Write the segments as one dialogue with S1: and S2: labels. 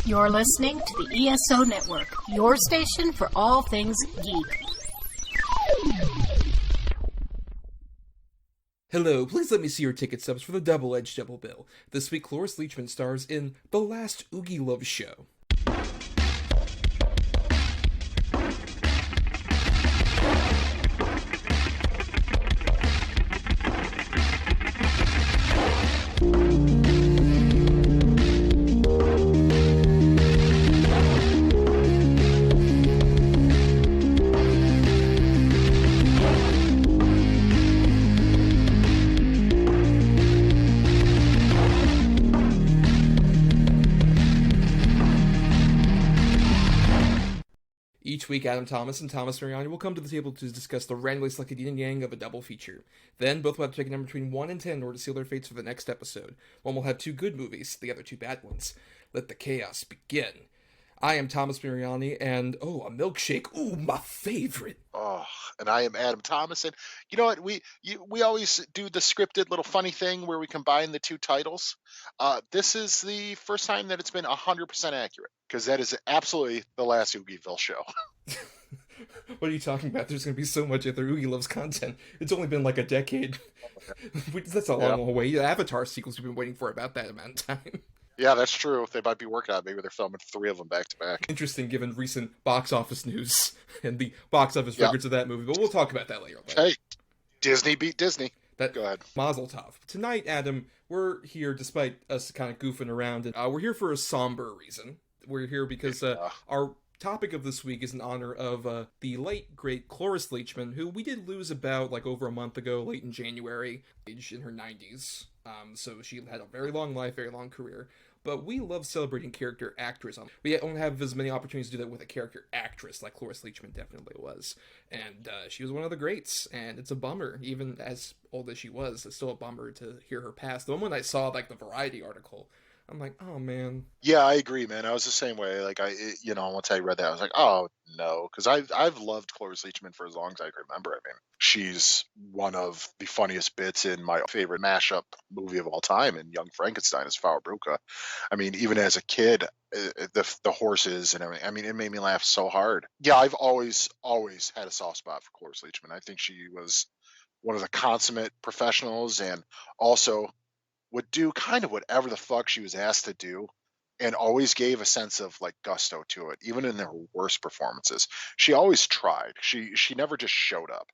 S1: You're listening to the ESO Network, your station for all things geek.
S2: Hello, please let me see your ticket stubs for the double-edged double bill. This week, Cloris Leachman stars in The Last Oogieloves Show. Each week, Adam Thomas and Thomas Mariani will come to the table to discuss the randomly selected yin and yang of a double feature. Then, both will have to pick a number between 1 and 10 in order to seal their fates for the next episode. One will have 2 good movies, the other 2 bad ones. Let the chaos begin. I am Thomas Mariani, and, a milkshake, my favorite.
S3: Oh, and I am Adam Thomas, and you know what? We always do the scripted little funny thing where we combine the 2 titles. This is the first time that it's been 100% accurate, because that is absolutely the last Oogieville show.
S2: What are you talking about? There's going to be so much other Oogieloves content. It's only been like a decade. That's a long way. The Avatar sequels we've been waiting for about that amount of time.
S3: Yeah, that's true. They might be working on it. Maybe they're filming 3 of them back to back.
S2: Interesting, given recent box office news and the box office records of that movie. But we'll talk about that later.
S3: Hey, Disney beat Disney.
S2: Go ahead. Mazel tov. Tonight, Adam, we're here despite us kind of goofing around. And we're here for a somber reason. We're here because our topic of this week is in honor of the late, great Cloris Leachman, who we did lose about over a month ago, late in January, age in her 90s. So she had a very long life, very long career. But we love celebrating character actors. We don't have as many opportunities to do that with a character actress like Cloris Leachman definitely was. And she was one of the greats, and it's a bummer. Even as old as she was, it's still a bummer to hear her pass. The moment I saw the Variety article, I'm like, oh man.
S3: Yeah, I agree, man. I was the same way. Once I read that, I was like, oh no, because I've loved Cloris Leachman for as long as I can remember. I mean, she's one of the funniest bits in my favorite mashup movie of all time, in Young Frankenstein, as Frau Brucke. I mean, even as a kid, the horses and everything. I mean, it made me laugh so hard. Yeah, I've always had a soft spot for Cloris Leachman. I think she was one of the consummate professionals, and also would do kind of whatever the fuck she was asked to do, and always gave a sense of gusto to it, even in her worst performances. She always tried. She never just showed up.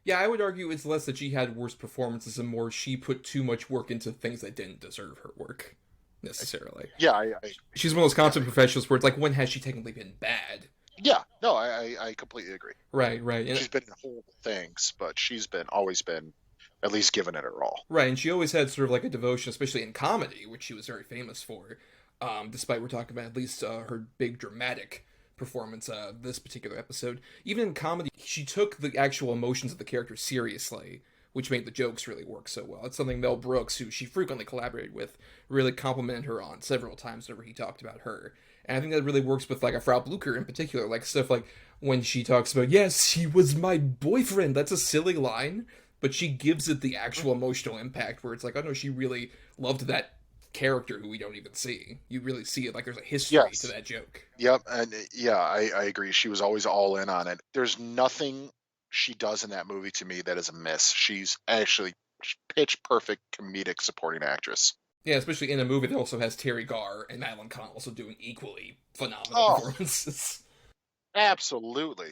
S2: Yeah, I would argue it's less that she had worse performances and more she put too much work into things that didn't deserve her work, necessarily.
S3: Yeah,
S2: she's one of those consummate professionals where it's when has she technically been bad?
S3: Yeah, no, I completely agree.
S2: Right.
S3: And she's been in horrible things, but she's always been at least giving it her all.
S2: Right, and she always had sort of a devotion, especially in comedy, which she was very famous for, despite we're talking about at least her big dramatic performance this particular episode. Even in comedy, she took the actual emotions of the character seriously, which made the jokes really work so well. It's something Mel Brooks, who she frequently collaborated with, really complimented her on several times whenever he talked about her. And I think that really works with a Frau Blucher in particular, stuff when she talks about, yes, he was my boyfriend. That's a silly line, but she gives it the actual emotional impact where it's oh no, she really loved that character who we don't even see. You really see it there's a history to that joke.
S3: Yep, and yeah, I agree. She was always all in on it. There's nothing she does in that movie to me that is a miss. She's actually pitch perfect comedic supporting actress.
S2: Yeah, especially in a movie that also has Terry Garr and Madeline Kahn also doing equally phenomenal performances.
S3: Absolutely.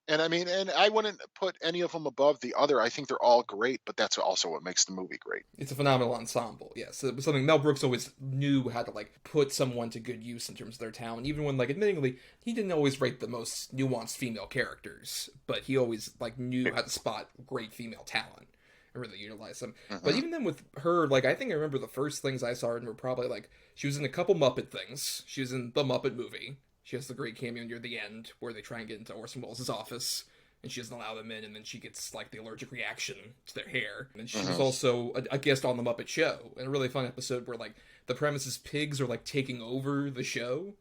S3: And I mean, and I wouldn't put any of them above the other. I think they're all great, but that's also what makes the movie great.
S2: It's a phenomenal ensemble, yes. It was something Mel Brooks always knew how to, put someone to good use in terms of their talent. Even when, admittingly, he didn't always write the most nuanced female characters, but he always, knew how to spot great female talent and really utilize them. Mm-hmm. But even then with her, I think I remember the first things I saw her in were probably, she was in a couple Muppet things. She was in the Muppet movie. She has the great cameo near the end where they try and get into Orson Welles' office, and she doesn't allow them in, and then she gets, the allergic reaction to their hair. And then she was also a guest on The Muppet Show, in a really fun episode where, the premise is pigs are, taking over the show,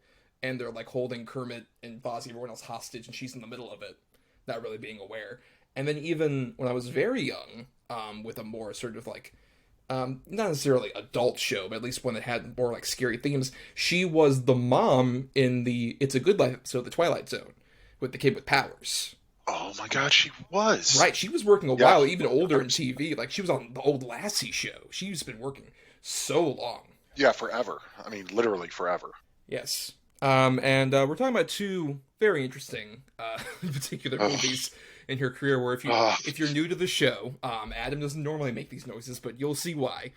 S2: and they're, holding Kermit and Fozzie and everyone else hostage, and she's in the middle of it, not really being aware. And then even when I was very young, with a more sort of, not necessarily adult show, but at least one that had more like scary themes. She was the mom in the It's a Good Life episode of The Twilight Zone with the kid with powers.
S3: Oh my God, she was.
S2: Right, she was working a while, even older in TV. Like, she was on the old Lassie show. She's been working so long.
S3: Yeah, forever. I mean, literally forever.
S2: Yes. And we're talking about two very interesting particular movies in her career, where if you're new to the show, Adam doesn't normally make these noises, but you'll see why.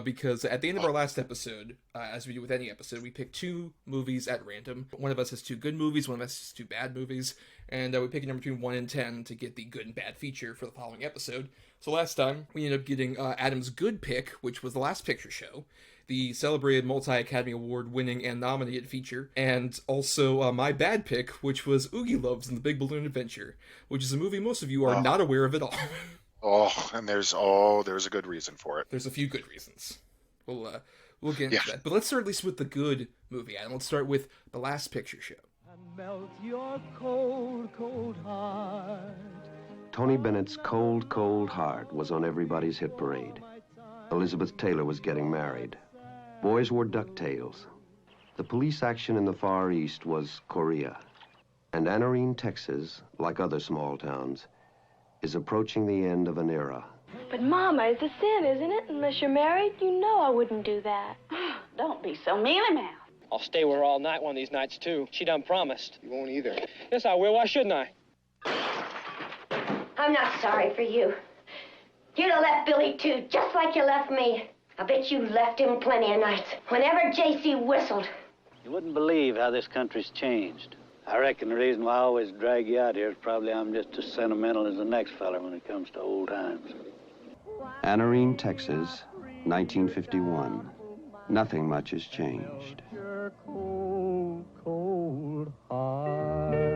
S2: Because at the end of our last episode, as we do with any episode, we pick two movies at random. One of us has two good movies, one of us has two bad movies, and we pick a number between 1 and 10 to get the good and bad feature for the following episode. So last time, we ended up getting Adam's good pick, which was The Last Picture Show, the celebrated multi-Academy Award winning and nominated feature, and also my bad pick, which was Oogieloves and the Big Balloon Adventure, which is a movie most of you are not aware of at all.
S3: And there's a good reason for it.
S2: There's a few good reasons. We'll get into that. But let's start at least with the good movie, Adam. Let's start with The Last Picture Show.
S4: And melt your cold, cold heart.
S5: Tony Bennett's Cold, Cold Heart was on everybody's hit parade. Elizabeth Taylor was getting married. Boys wore ducktails. The police action in the Far East was Korea. And Anarene, Texas, like other small towns, is approaching the end of an era.
S6: But, Mama, it's a sin, isn't it? Unless you're married, you know I wouldn't do that.
S7: Don't be so mealy-mouthed.
S8: I'll stay with her all night one of these nights, too. She done promised.
S9: You won't either.
S8: Yes, I will. Why shouldn't I?
S6: I'm not sorry for you. You'd have left Billy, too, just like you left me. I bet you left him plenty of nights. Whenever J.C. whistled.
S10: You wouldn't believe how this country's changed. I reckon the reason why I always drag you out here is probably I'm just as sentimental as the next fella when it comes to old times.
S5: Anarene, Texas, 1951. Nothing much has changed.
S4: Your cold, cold heart.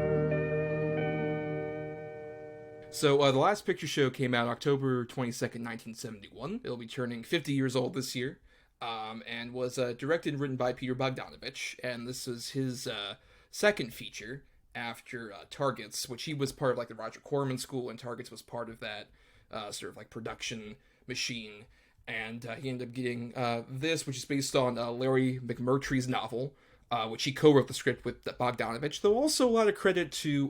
S2: So, The Last Picture Show came out October 22nd, 1971. It'll be turning 50 years old this year, and was directed and written by Peter Bogdanovich, and this is his second feature after Targets, which he was part of, like, the Roger Corman School, and Targets was part of that sort of, like, production machine, and he ended up getting this, which is based on Larry McMurtry's novel, which he co-wrote the script with Bogdanovich, though also a lot of credit to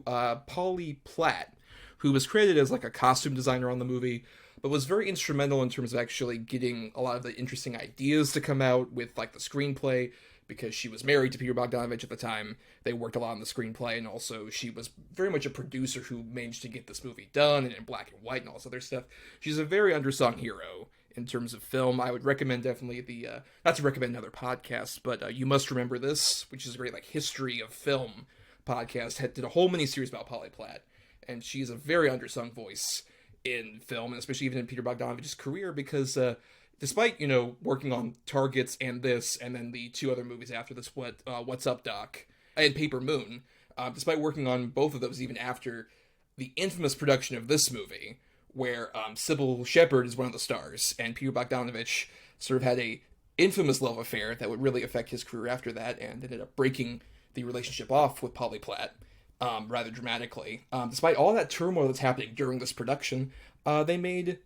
S2: Polly Platt, who was credited as like a costume designer on the movie, but was very instrumental in terms of actually getting a lot of the interesting ideas to come out with like the screenplay, because she was married to Peter Bogdanovich at the time. They worked a lot on the screenplay, and also she was very much a producer who managed to get this movie done and in black and white and all this other stuff. She's a very undersung hero in terms of film. I would recommend definitely the, not to recommend another podcast, but You Must Remember This, which is a great like history of film podcast, did a whole mini-series about Polly Platt. And she's a very undersung voice in film, and especially even in Peter Bogdanovich's career, because despite, working on Targets and this, and then the two other movies after this, What's Up, Doc, and Paper Moon, despite working on both of those even after the infamous production of this movie, where Sybil Shepherd is one of the stars, and Peter Bogdanovich sort of had a infamous love affair that would really affect his career after that, and ended up breaking the relationship off with Polly Platt. Rather dramatically. Despite all that turmoil that's happening during this production, they made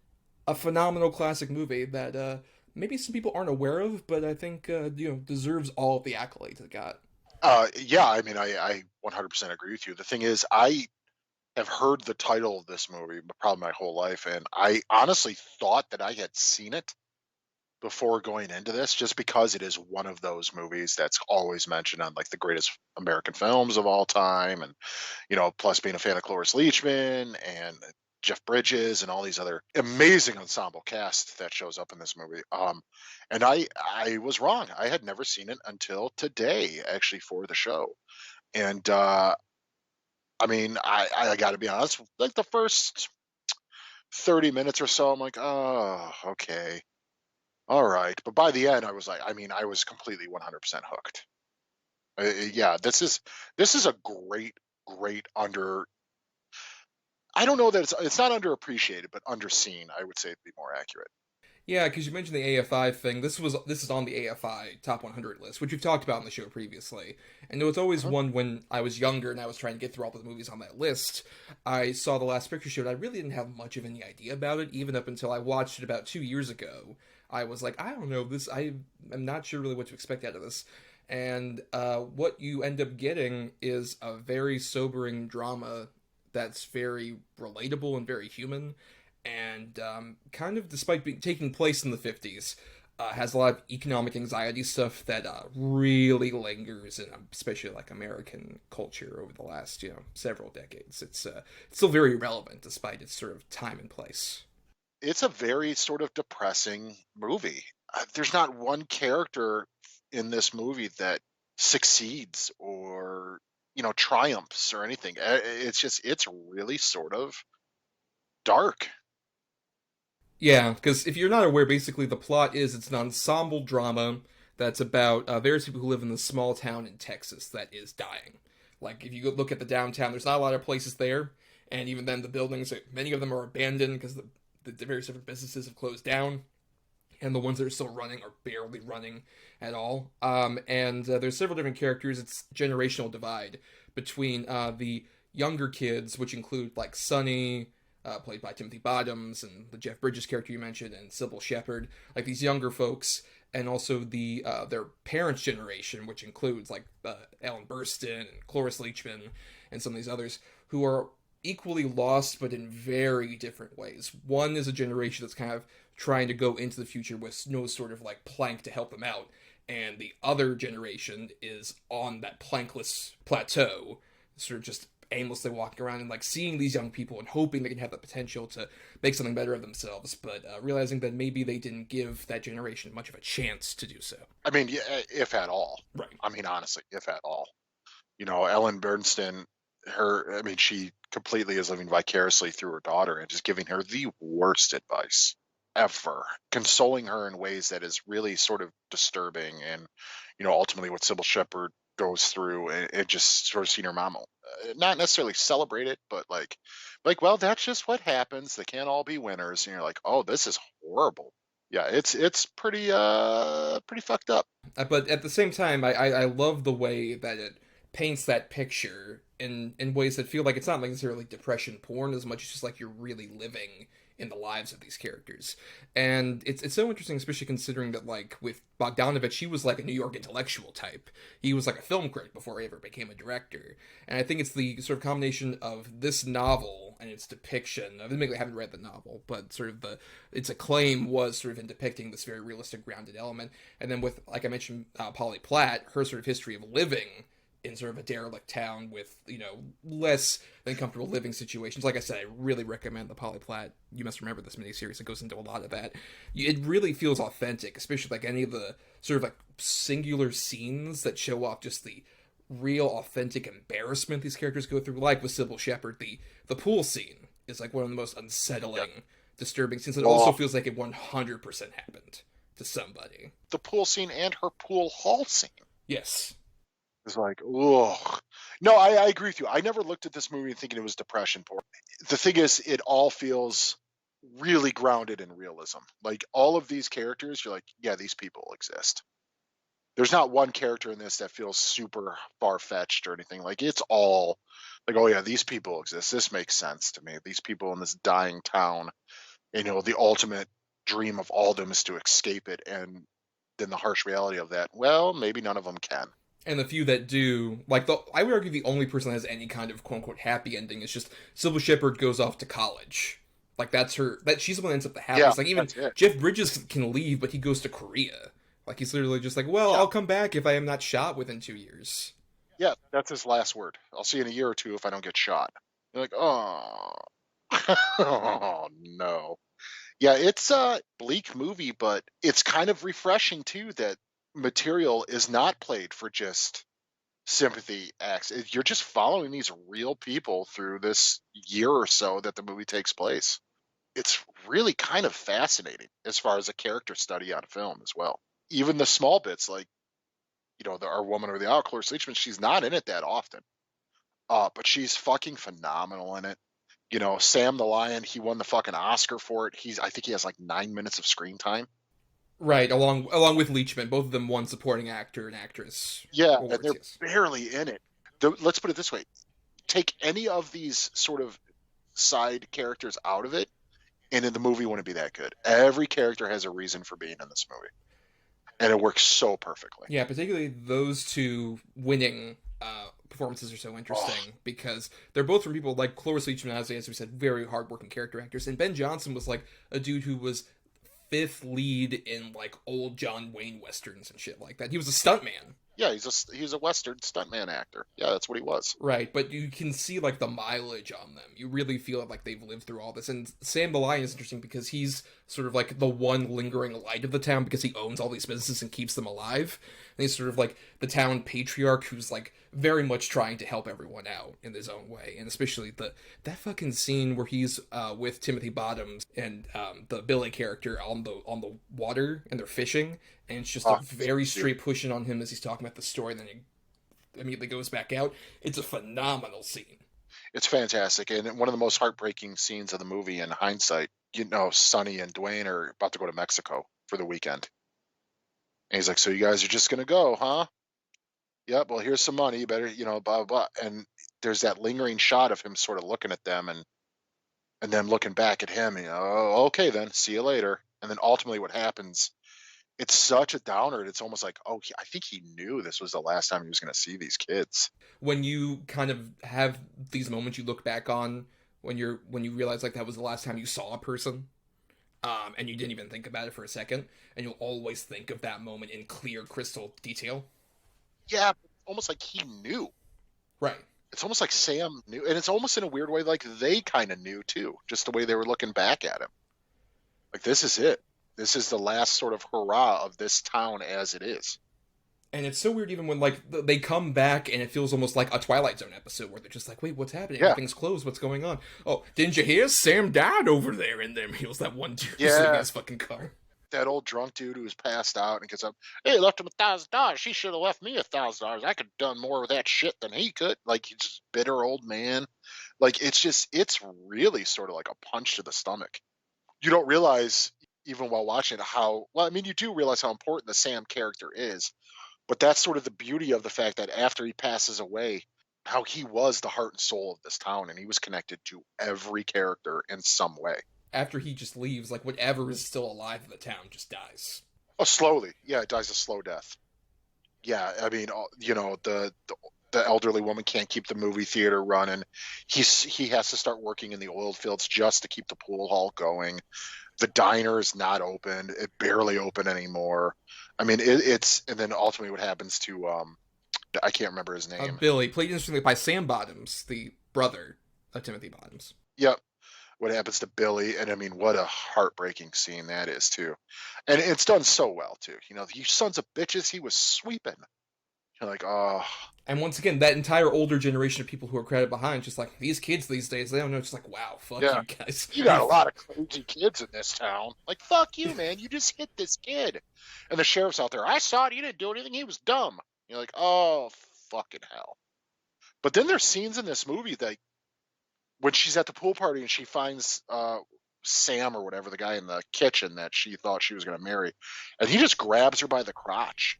S2: a phenomenal classic movie that maybe some people aren't aware of, but I think deserves all of the accolades it got.
S3: Yeah, I mean, I 100% agree with you. The thing is, I have heard the title of this movie probably my whole life, and I honestly thought that I had seen it before going into this, just because it is one of those movies that's always mentioned on like the greatest American films of all time, and plus being a fan of Cloris Leachman and Jeff Bridges and all these other amazing ensemble cast that shows up in this movie. And I was wrong. I had never seen it until today, actually, for the show. And I mean, I got to be honest, like the first 30 minutes or so, I'm like, oh, okay. All right. But by the end, I was like, I was completely 100% hooked. Yeah, this is a great I don't know that it's not underappreciated, but underseen, I would say, to be more accurate.
S2: Yeah, because you mentioned the AFI thing. This is on the AFI Top 100 list, which we've talked about on the show previously. And it was always one when I was younger and I was trying to get through all the movies on that list. I saw The Last Picture Show, and I really didn't have much of any idea about it, even up until I watched it about 2 years ago. I was like, I don't know, I'm not sure really what to expect out of this. And what you end up getting is a very sobering drama that's very relatable and very human, and kind of, despite taking place in the 50s, has a lot of economic anxiety stuff that really lingers in especially like American culture over the last several decades. It's still very relevant despite its sort of time and place.
S3: It's a very sort of depressing movie. There's not one character in this movie that succeeds or triumphs or anything. It's really sort of dark.
S2: Yeah, because if you're not aware, basically the plot is it's an ensemble drama that's about various people who live in this small town in Texas that is dying. Like, if you go look at the downtown, there's not a lot of places there, and even then the buildings, many of them are abandoned because the various different businesses have closed down, and the ones that are still running are barely running at all. And there's several different characters. It's generational divide between the younger kids, which include like Sonny, played by Timothy Bottoms, and the Jeff Bridges character you mentioned, and Sybil Shepherd, like these younger folks, and also their parents' generation, which includes like Ellen Burstyn and Cloris Leachman and some of these others, who are equally lost but in very different ways. One is a generation that's kind of trying to go into the future with no sort of like plank to help them out, and the other generation is on that plankless plateau, sort of just aimlessly walking around and like seeing these young people and hoping they can have the potential to make something better of themselves, but realizing that maybe they didn't give that generation much of a chance to do so.
S3: I mean, yeah, if at all.
S2: Right.
S3: I mean, honestly, if at all. Ellen Bernstein, she completely is living vicariously through her daughter and just giving her the worst advice ever, consoling her in ways that is really sort of disturbing. And ultimately what Sybil Shepherd goes through, and just sort of seeing her mom not necessarily celebrate it, but like well, that's just what happens, they can't all be winners, and you're like, oh, this is horrible. Yeah, it's pretty fucked up.
S2: But at the same time, I love the way that it paints that picture in ways that feel like it's not necessarily depression porn as much as just like you're really living in the lives of these characters. And it's so interesting, especially considering that, like, with Bogdanovich, he was like a New York intellectual type. He was like a film critic before he ever became a director. And I think it's the sort of combination of this novel and its depiction. Admittedly, I haven't read the novel, but sort of its acclaim was sort of in depicting this very realistic, grounded element. And then with, like I mentioned, Polly Platt, her sort of history of living in sort of a derelict town with, less than comfortable living situations. Like I said, I really recommend the Polly Platt You Must Remember This miniseries. It goes into a lot of that. It really feels authentic, especially like any of the sort of like singular scenes that show off just the real authentic embarrassment these characters go through. Like with Sybil Shepherd, the pool scene is like one of the most unsettling, disturbing scenes. It also feels like it 100% happened to somebody.
S3: The pool scene and her pool hall scene.
S2: Yes.
S3: It's like, ugh. No, I agree with you. I never looked at this movie thinking it was depression porn. The thing is, it all feels really grounded in realism. Like, all of these characters, you're like, yeah, these people exist. There's not one character in this that feels super far-fetched or anything. Like, it's all like, oh yeah, these people exist. This makes sense to me. These people in this dying town, and the ultimate dream of all of them is to escape it. And then the harsh reality of that, well, maybe none of them can.
S2: And the few that do, like, I would argue the only person that has any kind of quote-unquote happy ending is just Sybil Shepherd goes off to college. Like, she's the one that ends up the happiest.
S3: Yeah,
S2: like, even Jeff Bridges can leave, but he goes to Korea. Like, he's literally just like, well, I'll come back if I am not shot within 2 years.
S3: Yeah, that's his last word. I'll see you in a year or two if I don't get shot. You're like, oh. Oh, no. Yeah, it's a bleak movie, but it's kind of refreshing, too, that material is not played for just sympathy acts. You're just following these real people through this year or so that the movie takes place. It's really kind of fascinating as far as a character study on film as well. Even the small bits, like, our woman or the Cloris Leachman, she's not in it that often. But she's fucking phenomenal in it. Sam the Lion, he won the fucking Oscar for it. I think he has like 9 minutes of screen time.
S2: Right, along with Leachman, both of them won supporting actor and actress.
S3: Yeah,
S2: awards,
S3: and they're barely in it. Let's put it this way. Take any of these sort of side characters out of it, And in the movie wouldn't be that good. Every character has a reason for being in this movie. And it works so perfectly.
S2: Yeah, particularly those two winning performances are so interesting because they're both from people like Cloris Leachman, as we said, very hardworking character actors. And Ben Johnson was like a dude who was fifth lead in like old John Wayne westerns and shit like that. He was a stuntman.
S3: Yeah, he's a Western stuntman actor. Yeah, that's what he was.
S2: Right, but you can see like the mileage on them. You really feel like they've lived through all this. And Sam the Lion is interesting because he's sort of like the one lingering light of the town because he owns all these businesses and keeps them alive. And he's sort of like the town patriarch who's like very much trying to help everyone out in his own way. And especially that fucking scene where he's with Timothy Bottoms and the Billy character on the water and they're fishing. And it's just a very straight pushing on him as he's talking about the story. And then he immediately goes back out. It's a phenomenal scene.
S3: It's fantastic. And one of the most heartbreaking scenes of the movie in hindsight, Sonny and Dwayne are about to go to Mexico for the weekend. And he's like, so you guys are just going to go, huh? Yep, well, here's some money. You better, blah, blah, blah. And there's that lingering shot of him sort of looking at them and then looking back at him. Okay, then, see you later. And then ultimately what happens, it's such a downer. It's almost like, I think he knew this was the last time he was going to see these kids.
S2: When you kind of have these moments you look back on when you realize like that was the last time you saw a person, and you didn't even think about it for a second, and you'll always think of that moment in clear crystal detail.
S3: Yeah, almost like he knew.
S2: Right.
S3: It's almost like Sam knew, and it's almost in a weird way like they kind of knew too, just the way they were looking back at him. Like, this is it. This is the last sort of hurrah of this town as it is.
S2: And it's so weird even when, like, they come back and it feels almost like a Twilight Zone episode where they're just like, wait, what's happening?
S3: Yeah.
S2: Everything's closed. What's going on? Oh, didn't you hear? Sam died over there in them hills. That one dude was sitting in his fucking car.
S3: That old drunk dude who was passed out and gets up, hey, left him $1,000. She should have left me $1,000. I could have done more with that shit than he could. Like, he's just bitter old man. Like, it's really sort of like a punch to the stomach. You don't realize, even while watching it, you do realize how important the Sam character is. But that's sort of the beauty of the fact that after he passes away, how he was the heart and soul of this town, and he was connected to every character in some way.
S2: After he just leaves, like, whatever is still alive in the town just dies.
S3: Oh, slowly. Yeah, it dies a slow death. Yeah, I mean, the elderly woman can't keep the movie theater running. He has to start working in the oil fields just to keep the pool hall going. The diner is not open. It barely open anymore. I mean, it's and then ultimately what happens to I can't remember his name.
S2: Billy, played interestingly by Sam Bottoms, the brother of Timothy Bottoms.
S3: Yep. What happens to Billy, and I mean, what a heartbreaking scene that is too. And it's done so well too. You sons of bitches, he was sweeping. You're like, oh.
S2: And once again, that entire older generation of people who are credited behind, just like, these kids these days, they don't know, just like, wow, fuck you guys.
S3: You got a lot of crazy kids in this town. Like, fuck you, man. You just hit this kid. And the sheriff's out there. I saw it. He didn't do anything. He was dumb. You're like, oh, fucking hell. But then there's scenes in this movie that when she's at the pool party and she finds Sam or whatever, the guy in the kitchen that she thought she was going to marry, and he just grabs her by the crotch.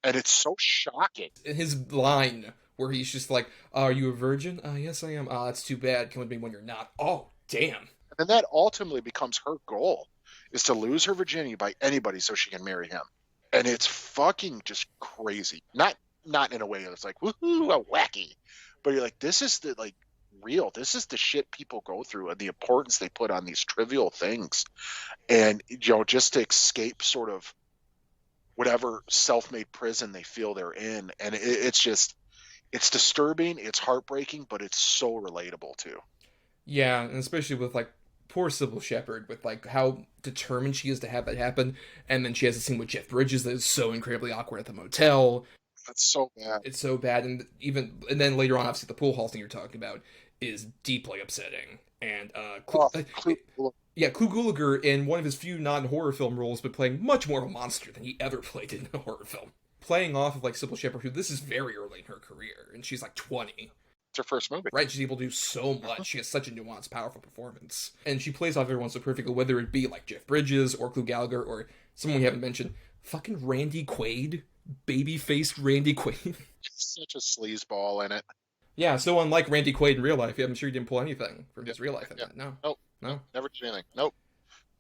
S3: And it's so shocking.
S2: His line where he's just like, are you a virgin? Yes, I am. That's too bad. Come with me when you're not. Oh, damn.
S3: And that ultimately becomes her goal, is to lose her virginity by anybody so she can marry him. And it's fucking just crazy. Not in a way that's like, woohoo, wacky. But you're like, this is the, like, real. This is the shit people go through and the importance they put on these trivial things. And, just to escape sort of whatever self-made prison they feel they're in. And it's disturbing, it's heartbreaking, but it's so relatable too.
S2: Yeah, and especially with, like, poor Sybil Shepherd, with, like, how determined she is to have that happen, and then she has a scene with Jeff Bridges that is so incredibly awkward at the motel.
S3: That's so bad.
S2: It's so bad, and then later on, obviously, the pool hall thing you're talking about is deeply upsetting. And, Clu Gulager, in one of his few non-horror film roles, but playing much more of a monster than he ever played in a horror film. Playing off of, like, Sybil Shepherd, who this is very early in her career, and she's, like, 20.
S3: It's her first movie.
S2: Right, she's able to do so much. She has such a nuanced, powerful performance. And she plays off everyone so perfectly, whether it be, like, Jeff Bridges, or Clu Gallagher, or someone we haven't mentioned, fucking Randy Quaid. Baby-faced Randy Quaid.
S3: Such a sleazeball in it.
S2: Yeah, so unlike Randy Quaid in real life, I'm sure he didn't pull anything from his real life in that. No.
S3: Nope. No. Never did anything. Nope.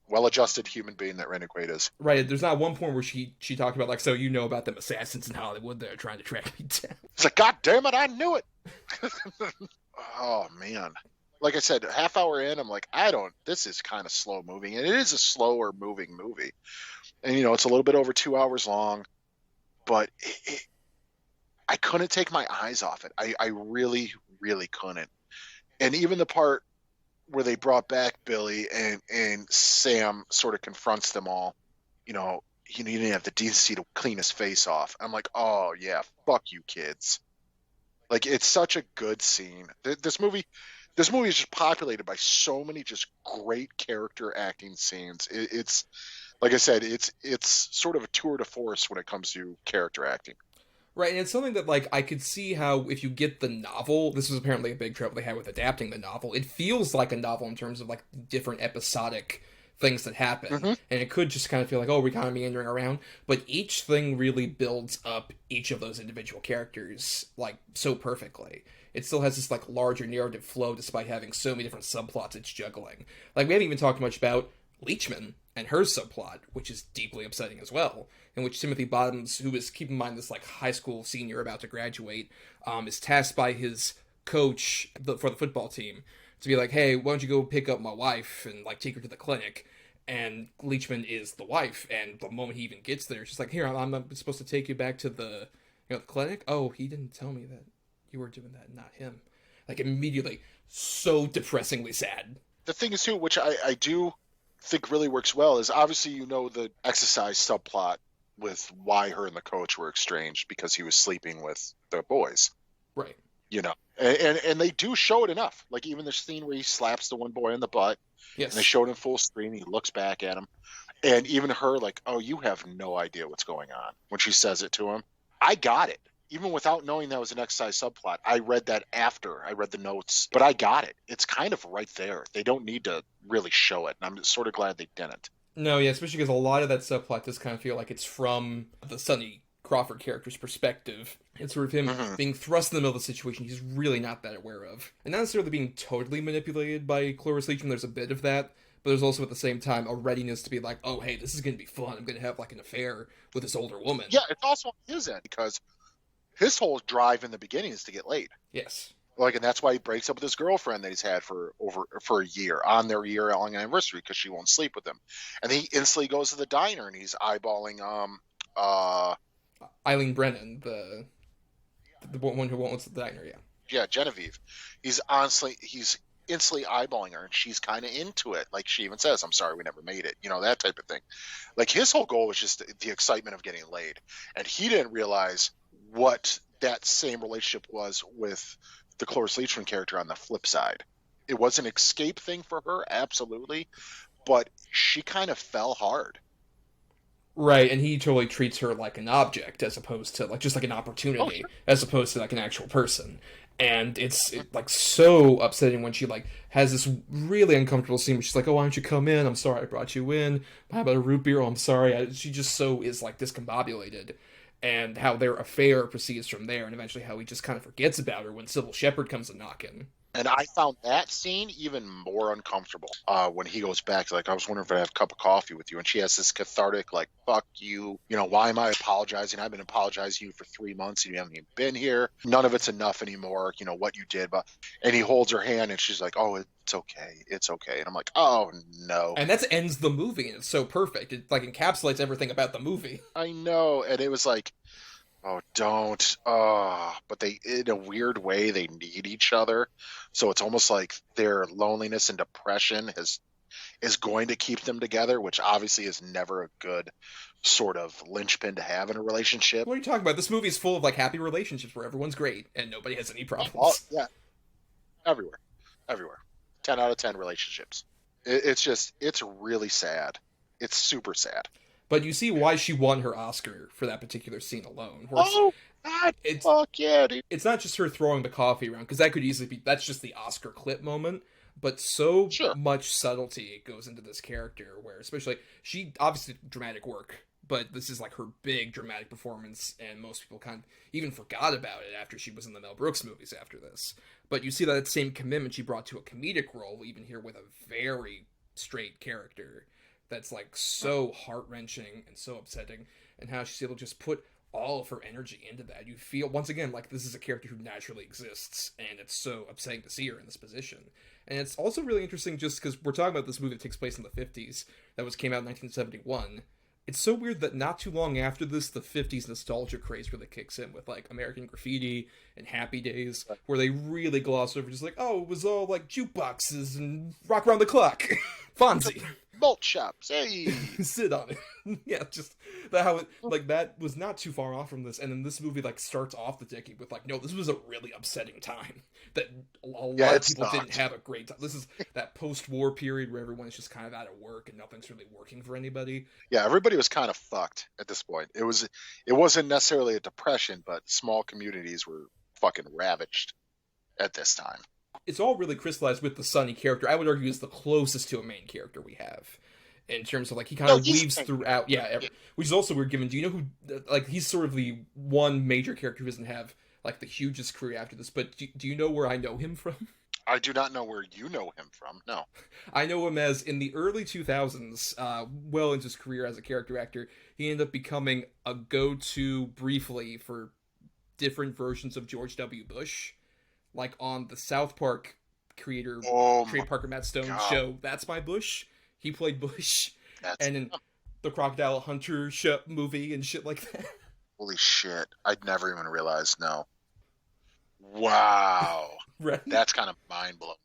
S3: well-adjusted human being that Randy Quaid is.
S2: Right, there's not one point where she talked about, like, so you know about them assassins in Hollywood that are trying to track me down.
S3: It's like, God damn it, I knew it! Oh, man. Like I said, half hour in, I'm like, this is kind of slow moving. And it is a slower moving movie. And, it's a little bit over 2 hours long. But I couldn't take my eyes off it. I really, really couldn't. And even the part where they brought back Billy and Sam sort of confronts them all, he didn't have the decency to clean his face off. I'm like, oh, yeah, fuck you, kids. Like, it's such a good scene. This movie is just populated by so many just great character acting scenes. It's like I said, it's sort of a tour de force when it comes to character acting.
S2: Right, and it's something that, like, I could see how if you get the novel, this was apparently a big trouble they had with adapting the novel, it feels like a novel in terms of, like, different episodic things that happen. Mm-hmm. And it could just kind of feel like, we're kind of meandering around, but each thing really builds up each of those individual characters, like, so perfectly. It still has this, like, larger narrative flow despite having so many different subplots it's juggling. Like, we haven't even talked much about Leachman and her subplot, which is deeply upsetting as well, in which Timothy Bottoms, who is, keep in mind, this, like, high school senior about to graduate, is tasked by his coach for the football team to be like, hey, why don't you go pick up my wife and, like, take her to the clinic? And Leachman is the wife, and the moment he even gets there, she's like, here, I'm supposed to take you back to the clinic? Oh, he didn't tell me that you were doing that, not him. Like, immediately, so depressingly sad.
S3: The thing is, too, which I do think really works well, is obviously the exercise subplot with why her and the coach were estranged because he was sleeping with the boys.
S2: Right.
S3: And they do show it enough. Like, even the scene where he slaps the one boy in the butt.
S2: Yes.
S3: And they showed him full screen. He looks back at him. And even her, like, oh, you have no idea what's going on. When she says it to him. I got it. Even without knowing that was an exercise subplot. I read that after I read the notes. But I got it. It's kind of right there. They don't need to really show it. And I'm sort of glad they didn't.
S2: No, yeah, especially because a lot of that subplot does kind of feel like it's from the Sonny Crawford character's perspective. It's sort of him being thrust in the middle of the situation he's really not that aware of. And not necessarily being totally manipulated by Cloris Leachman, there's a bit of that, but there's also at the same time a readiness to be like, oh, hey, this is going to be fun. I'm going to have, like, an affair with this older woman.
S3: Yeah, it's also on his end, because his whole drive in the beginning is to get laid.
S2: Yes.
S3: Like, and that's why he breaks up with his girlfriend that he's had for a year, on their year-long anniversary, because she won't sleep with him. And he instantly goes to the diner, and he's eyeballing
S2: Eileen Brennan, the one who wants the diner, yeah.
S3: Yeah, Genevieve. He's instantly eyeballing her, and she's kind of into it. Like, she even says, I'm sorry we never made it. That type of thing. Like, his whole goal was just the excitement of getting laid. And he didn't realize what that same relationship was with the Cloris Leachman character on the flip side. It was an escape thing for her, absolutely, but she kind of fell hard.
S2: Right, and he totally treats her like an object as opposed to, like, just like an opportunity, as opposed to, like, an actual person. And it's like, so upsetting when she, like, has this really uncomfortable scene where she's like, oh, why don't you come in? I'm sorry I brought you in. How about a root beer? Oh, I'm sorry. She just so is, like, discombobulated. And how their affair proceeds from there, and eventually how he just kind of forgets about her when Sybil Shepherd comes a knocking.
S3: And I found that scene even more uncomfortable when he goes back. Like, I was wondering if I'd have a cup of coffee with you. And she has this cathartic, like, fuck you. Why am I apologizing? I've been apologizing to you for 3 months and you haven't even been here. None of it's enough anymore, what you did. And he holds her hand and she's like, oh, it's okay. It's okay. And I'm like, oh, no.
S2: And that ends the movie. And it's so perfect. It, like, encapsulates everything about the movie.
S3: I know. And it was like, oh, don't. But they, in a weird way, they need each other. So it's almost like their loneliness and depression is going to keep them together, which obviously is never a good sort of linchpin to have in a relationship.
S2: What are you talking about? This movie is full of, like, happy relationships where everyone's great and nobody has any problems.
S3: Yeah. Everywhere. 10 out of 10 relationships. It's really sad. It's super sad.
S2: But you see why she won her Oscar for that particular scene alone.
S3: Oh, God, fuck yeah, dude.
S2: It's not just her throwing the coffee around, because that could easily be, that's just the Oscar clip moment, but so much subtlety goes into this character, where especially, she, obviously dramatic work, but this is like her big dramatic performance, and most people kind of even forgot about it after she was in the Mel Brooks movies after this. But you see that same commitment she brought to a comedic role, even here with a very straight character. that's like so heart-wrenching and so upsetting, and how she's able to just put all of her energy into that. You feel, once again, like this is a character who naturally exists, and it's so upsetting to see her in this position. And it's also really interesting just because we're talking about this movie that takes place in the 50s, came out in 1971. It's so weird that not too long after this, the 50s nostalgia craze really kicks in with, like, American Graffiti and Happy Days, where they really gloss over just like, oh, it was all, like, jukeboxes and Rock Around the Clock. Fonzie.
S3: Malt shops, hey!
S2: Sit on it. Yeah, just how it, like, that was not too far off from this, and then this movie, like, starts off the decade with, like, no, this was a really upsetting time, that a lot of people didn't have a great time. This is that post-war period where everyone's just kind of out of work and nothing's really working for anybody.
S3: Yeah, everybody was kind of fucked at this point. It wasn't necessarily a depression, but small communities were fucking ravaged at this time.
S2: It's all really crystallized with the Sonny character. I would argue is the closest to a main character we have, in terms of, like, he kind of weaves throughout. Which is also weird given, do you know who, like, he's sort of the one major character who doesn't have, like, the hugest career after this, but do you know where I know him from?
S3: I do not know where you know him from, no.
S2: I know him as, in the early 2000s, well into his career as a character actor, he ended up becoming a go-to briefly for different versions of George W. Bush. Like on the South Park creator, Trey Parker Matt Stone show, That's My Bush. He played Bush. And in the Crocodile Hunter movie and shit like that.
S3: Holy shit. I'd never even realized, no. Wow.
S2: Right?
S3: That's kind of mind-blowing.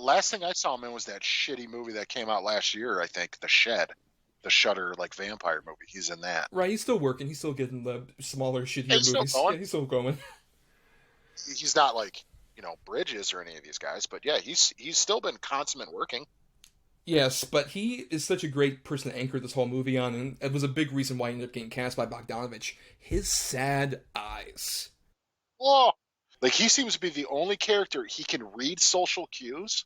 S3: Last thing I saw him in was that shitty movie that came out last year, I think, The Shed. The Shudder, like, vampire movie. He's in that.
S2: Right, he's still working. He's still getting the smaller, shittier movies.
S3: Still
S2: Yeah, he's still going.
S3: He's not like, Bridges or any of these guys, but yeah, he's still been consummate working.
S2: Yes, but he is such a great person to anchor this whole movie on, and it was a big reason why he ended up getting cast by Bogdanovich. His sad eyes.
S3: Oh, like, he seems to be the only character, he can read social cues,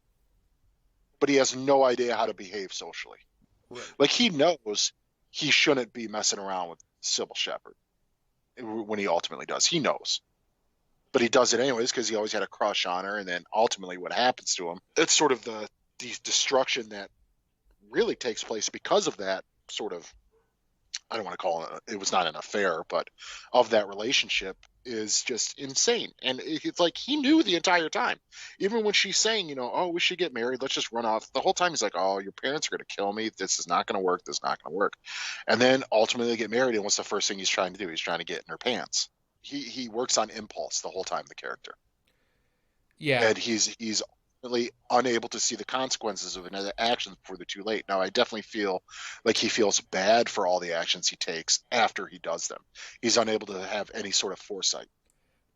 S3: but he has no idea how to behave socially.
S2: Right.
S3: Like, he knows he shouldn't be messing around with Sybil Shepherd when he ultimately does. He knows. But he does it anyways because he always had a crush on her, and then ultimately what happens to him, it's sort of the destruction that really takes place because of that sort of, I don't want to call it was not an affair, but of that relationship is just insane. And it's like he knew the entire time. Even when she's saying, oh, we should get married, let's just run off. The whole time he's like, oh, your parents are going to kill me. This is not going to work. This is not going to work. And then ultimately they get married, and what's the first thing he's trying to do? He's trying to get in her pants. He works on impulse the whole time, the character.
S2: Yeah.
S3: And he's really unable to see the consequences of his actions before they're too late. Now, I definitely feel like he feels bad for all the actions he takes after he does them. He's unable to have any sort of foresight.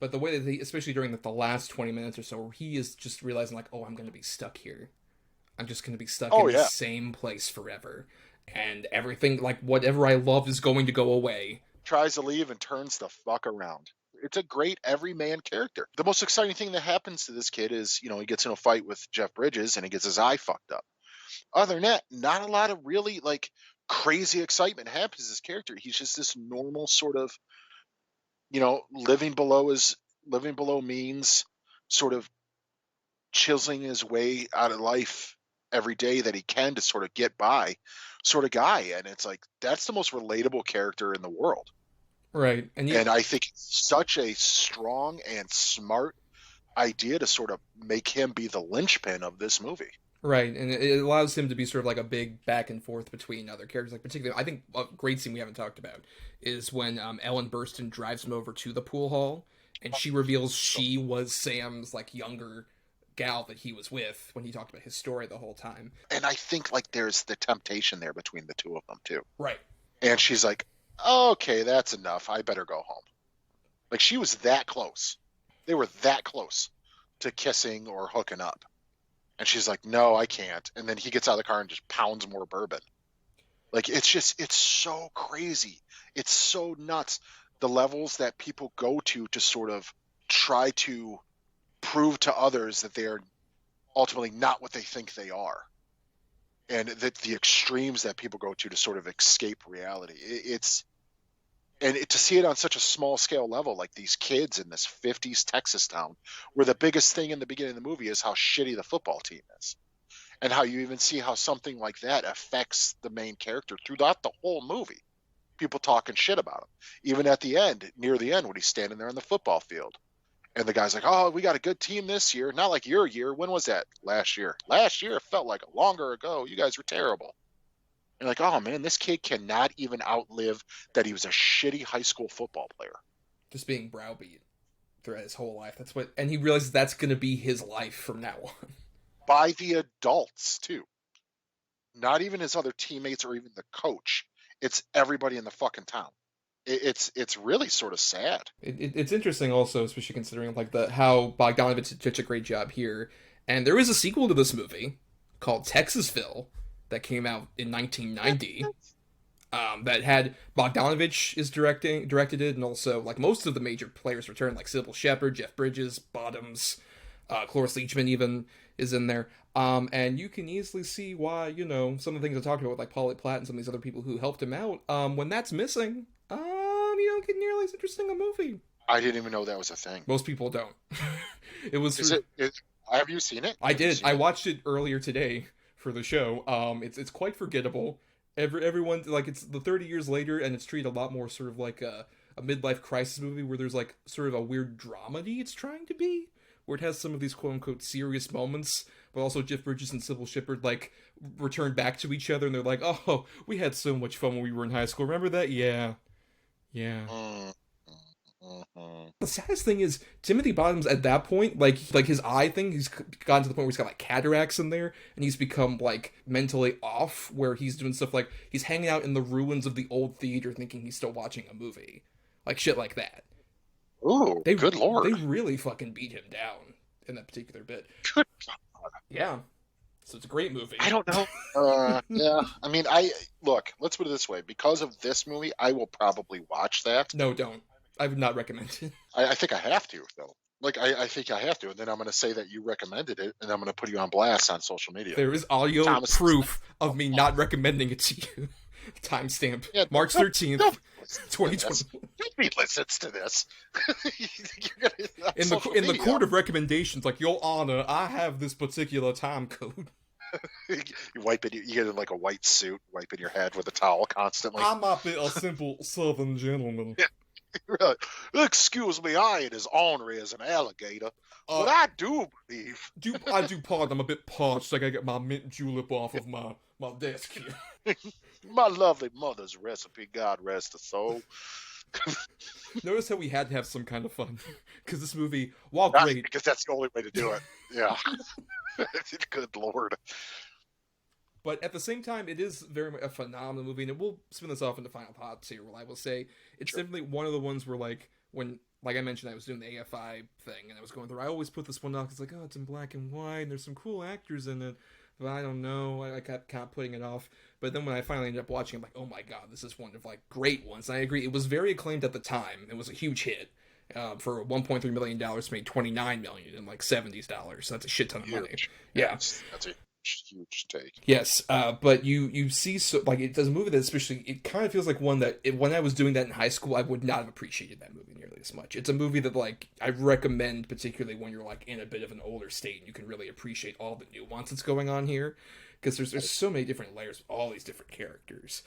S2: But the way that he, especially during the last 20 minutes or so, where he is just realizing, like, oh, I'm going to be stuck here. I'm just going to be stuck in the same place forever. And everything, like, whatever I love is going to go away.
S3: Tries to leave and turns the fuck around. It's a great everyman character. The most exciting thing that happens to this kid is, he gets in a fight with Jeff Bridges and he gets his eye fucked up. Other than that, not a lot of really, like, crazy excitement happens to this character. He's just this normal sort of, living below means, sort of chiseling his way out of life every day that he can to sort of get by sort of guy. And it's like, that's the most relatable character in the world.
S2: Right.
S3: And I think it's such a strong and smart idea to sort of make him be the linchpin of this movie.
S2: Right, and it allows him to be sort of like a big back and forth between other characters. Like, particularly, I think a great scene we haven't talked about is when Ellen Burstyn drives him over to the pool hall, and she reveals she was Sam's, like, younger gal that he was with when he talked about his story the whole time.
S3: And I think, like, there's the temptation there between the two of them, too.
S2: Right.
S3: And she's like, okay, that's enough. I better go home. Like, she was that close. They were that close to kissing or hooking up. And she's like, no, I can't. And then he gets out of the car and just pounds more bourbon. Like, it's so crazy. It's so nuts. The levels that people go to sort of try to prove to others that they are ultimately not what they think they are. And that the extremes that people go to sort of escape reality. To see it on such a small scale level, like these kids in this 50s Texas town, where the biggest thing in the beginning of the movie is how shitty the football team is. and how you even see how something like that affects the main character throughout the whole movie. People talking shit about him, even at the end, near the end, when he's standing there on the football field, and the guy's like, "Oh, we got a good team this year, not like your year. When was that? Last year. Last year felt like longer ago. You guys were terrible." And like, oh man, this kid cannot even outlive that he was a shitty high school football player.
S2: Just being browbeat throughout his whole life. And he realizes that's going to be his life from now on.
S3: By the adults too. Not even his other teammates or even the coach. It's everybody in the fucking town. It's really sort of sad.
S2: It's interesting also, especially considering like how Bogdanovich did such a great job here. And there is a sequel to this movie called Texasville that came out in 1990. That had Bogdanovich directed it, and also like most of the major players returned, like Sybil Shepherd, Jeff Bridges, Bottoms, Cloris Leachman even is in there. And you can easily see why, some of the things I talked about with like Paulette Platt and some of these other people who helped him out, when that's missing, you don't get nearly as interesting a movie.
S3: I didn't even know that was a thing.
S2: Most people don't. It was.
S3: Have you seen it?
S2: I did. I watched it earlier today for the show. It's quite forgettable. Everyone, like, it's the 30 years later, and it's treated a lot more sort of like a midlife crisis movie where there's like sort of a weird dramedy it's trying to be, where it has some of these quote unquote serious moments, but also Jeff Bridges and Sybil Shepherd like return back to each other, and they're like, "Oh, we had so much fun when we were in high school. Remember that? Yeah." The saddest thing is Timothy Bottoms at that point, like his eye thing, he's gotten to the point where he's got like cataracts in there, and he's become like mentally off, where he's doing stuff like he's hanging out in the ruins of the old theater thinking he's still watching a movie, like shit like that.
S3: Ooh, good lord!
S2: They really fucking beat him down in that particular bit.
S3: Good god.
S2: Yeah. So it's a great movie.
S3: I don't know. Yeah. I mean, let's put it this way. Because of this movie, I will probably watch that.
S2: No, don't. I would not recommend it.
S3: I think I have to, though. Like, I think I have to. And then I'm going to say that you recommended it, and I'm going to put you on blast on social media.
S2: There is audio proof of me not recommending it to you. Timestamp. Yeah, March 13th, 2020.
S3: Nobody listens to this.
S2: In the court of recommendations, like, Your Honor, I have this particular time code.
S3: You wipe it. You get in like a white suit, wiping your head with a towel constantly.
S2: I might be a simple Southern gentleman.
S3: Yeah. Right. Excuse me, I ain't as ornery as an alligator, but I do believe.
S2: I do pardon. I'm a bit parched. I gotta get my mint julep off of my desk here.
S3: My lovely mother's recipe, God rest her soul.
S2: Notice how we had to have some kind of fun, because this movie, while great,
S3: because that's the only way to do it. Yeah. Good lord.
S2: But at the same time, it is very much a phenomenal movie, and we'll spin this off into final thoughts here, where I will say it's definitely one of the ones where, like, when, like I mentioned, I was doing the AFI thing, and I was going through, I always put this one off, it's like, oh, it's in black and white, and there's some cool actors in it, but I don't know, I kept putting it off. But then when I finally ended up watching, I'm like, oh my god, this is one of, like, great ones. And I agree, it was very acclaimed at the time. It was a huge hit. For $1.3 million, made $29 million in, like, $70s. So that's a shit ton of money. Yeah.
S3: That's a huge take.
S2: Yes, but you see, so like, it does a movie that especially, it kind of feels like one that when I was doing that in high school, I would not have appreciated that movie nearly as much. It's a movie that, like, I recommend, particularly when you're, like, in a bit of an older state and you can really appreciate all the nuance that's going on here, because there's so many different layers with all these different characters.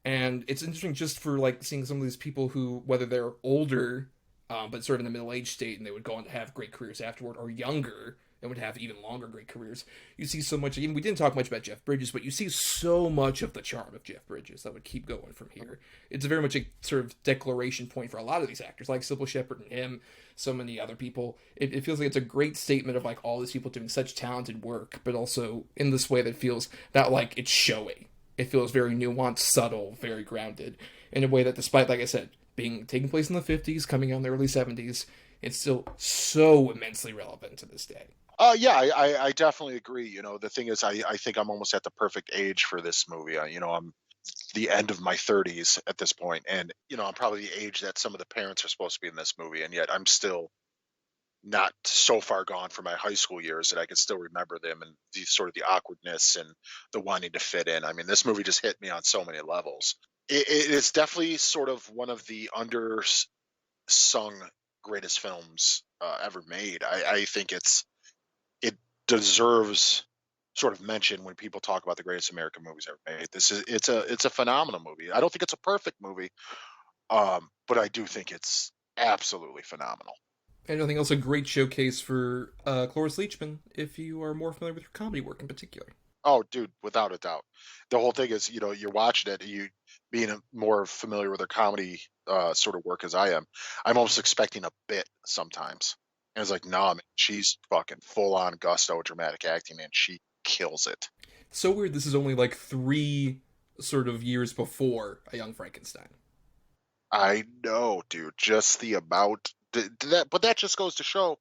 S2: And it's interesting just for, like, seeing some of these people who, whether they're older, but sort of in the middle-aged state, and they would go on to have great careers afterward, or younger, and would have even longer great careers. You see so much, even we didn't talk much about Jeff Bridges, but you see so much of the charm of Jeff Bridges that would keep going from here. It's very much a sort of declaration point for a lot of these actors, like Sybil Shepherd and him, so many other people. It feels like it's a great statement of, like, all these people doing such talented work, but also in this way that feels that, like, it's showy. It feels very nuanced, subtle, very grounded, in a way that, despite, like I said, taking place in the 50s, coming out in the early 70s, it's still so immensely relevant to this day.
S3: Yeah, I definitely agree. You know, the thing is, I think I'm almost at the perfect age for this movie. I'm the end of my 30s at this point, and, I'm probably the age that some of the parents are supposed to be in this movie, and yet I'm still not so far gone from my high school years that I can still remember them and the awkwardness and the wanting to fit in. I mean, this movie just hit me on so many levels. It is definitely sort of one of the undersung greatest films ever made. I think it deserves sort of mention when people talk about the greatest American movies ever made. It's a phenomenal movie. I don't think it's a perfect movie, but I do think it's absolutely phenomenal.
S2: And I think also a great showcase for Cloris Leachman if you are more familiar with her comedy work in particular.
S3: Oh, dude, without a doubt. The whole thing is, you're watching it, you being more familiar with her comedy sort of work as I am, I'm almost expecting a bit sometimes. And it's like, nah, man, she's fucking full on gusto dramatic acting, and she kills it.
S2: So weird, this is only like 3 sort of years before A Young Frankenstein.
S3: I know, dude. Just the amount but that just goes to show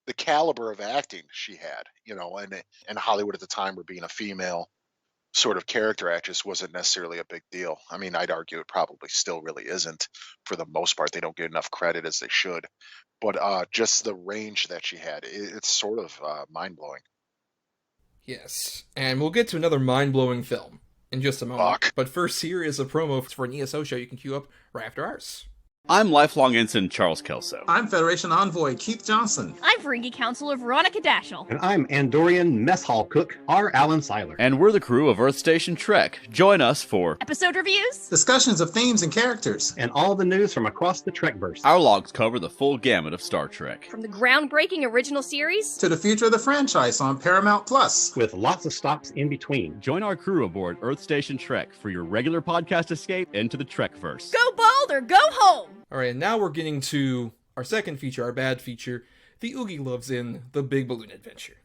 S3: the caliber of acting she had, and Hollywood at the time, where being a female sort of character actress wasn't necessarily a big deal. I mean, I'd argue it probably still really isn't for the most part. They don't get enough credit as they should. But just the range that she had, it's sort of mind-blowing.
S2: Yes, and we'll get to another mind-blowing film in just a moment.
S3: Fuck.
S2: But first, here is a promo for an ESO show you can queue up right after ours.
S9: I'm lifelong ensign Charles Kelso.
S11: I'm Federation Envoy Keith Johnson.
S12: I'm Ferengi Counselor Veronica Dashel.
S13: And I'm Andorian Mess Hall Cook R. Alan Seiler.
S9: And we're the crew of Earth Station Trek. Join us for
S12: episode reviews,
S11: discussions of themes and characters,
S13: and all the news from across the Trekverse.
S9: Our logs cover the full gamut of Star Trek.
S12: From the groundbreaking original series
S11: to the future of the franchise on Paramount Plus,
S13: with lots of stops in between.
S9: Join our crew aboard Earth Station Trek for your regular podcast escape into the Trekverse.
S12: Go bald or go home!
S2: Alright, and now we're getting to our second feature, our bad feature, the Oogieloves in The Big Ballon Adventure.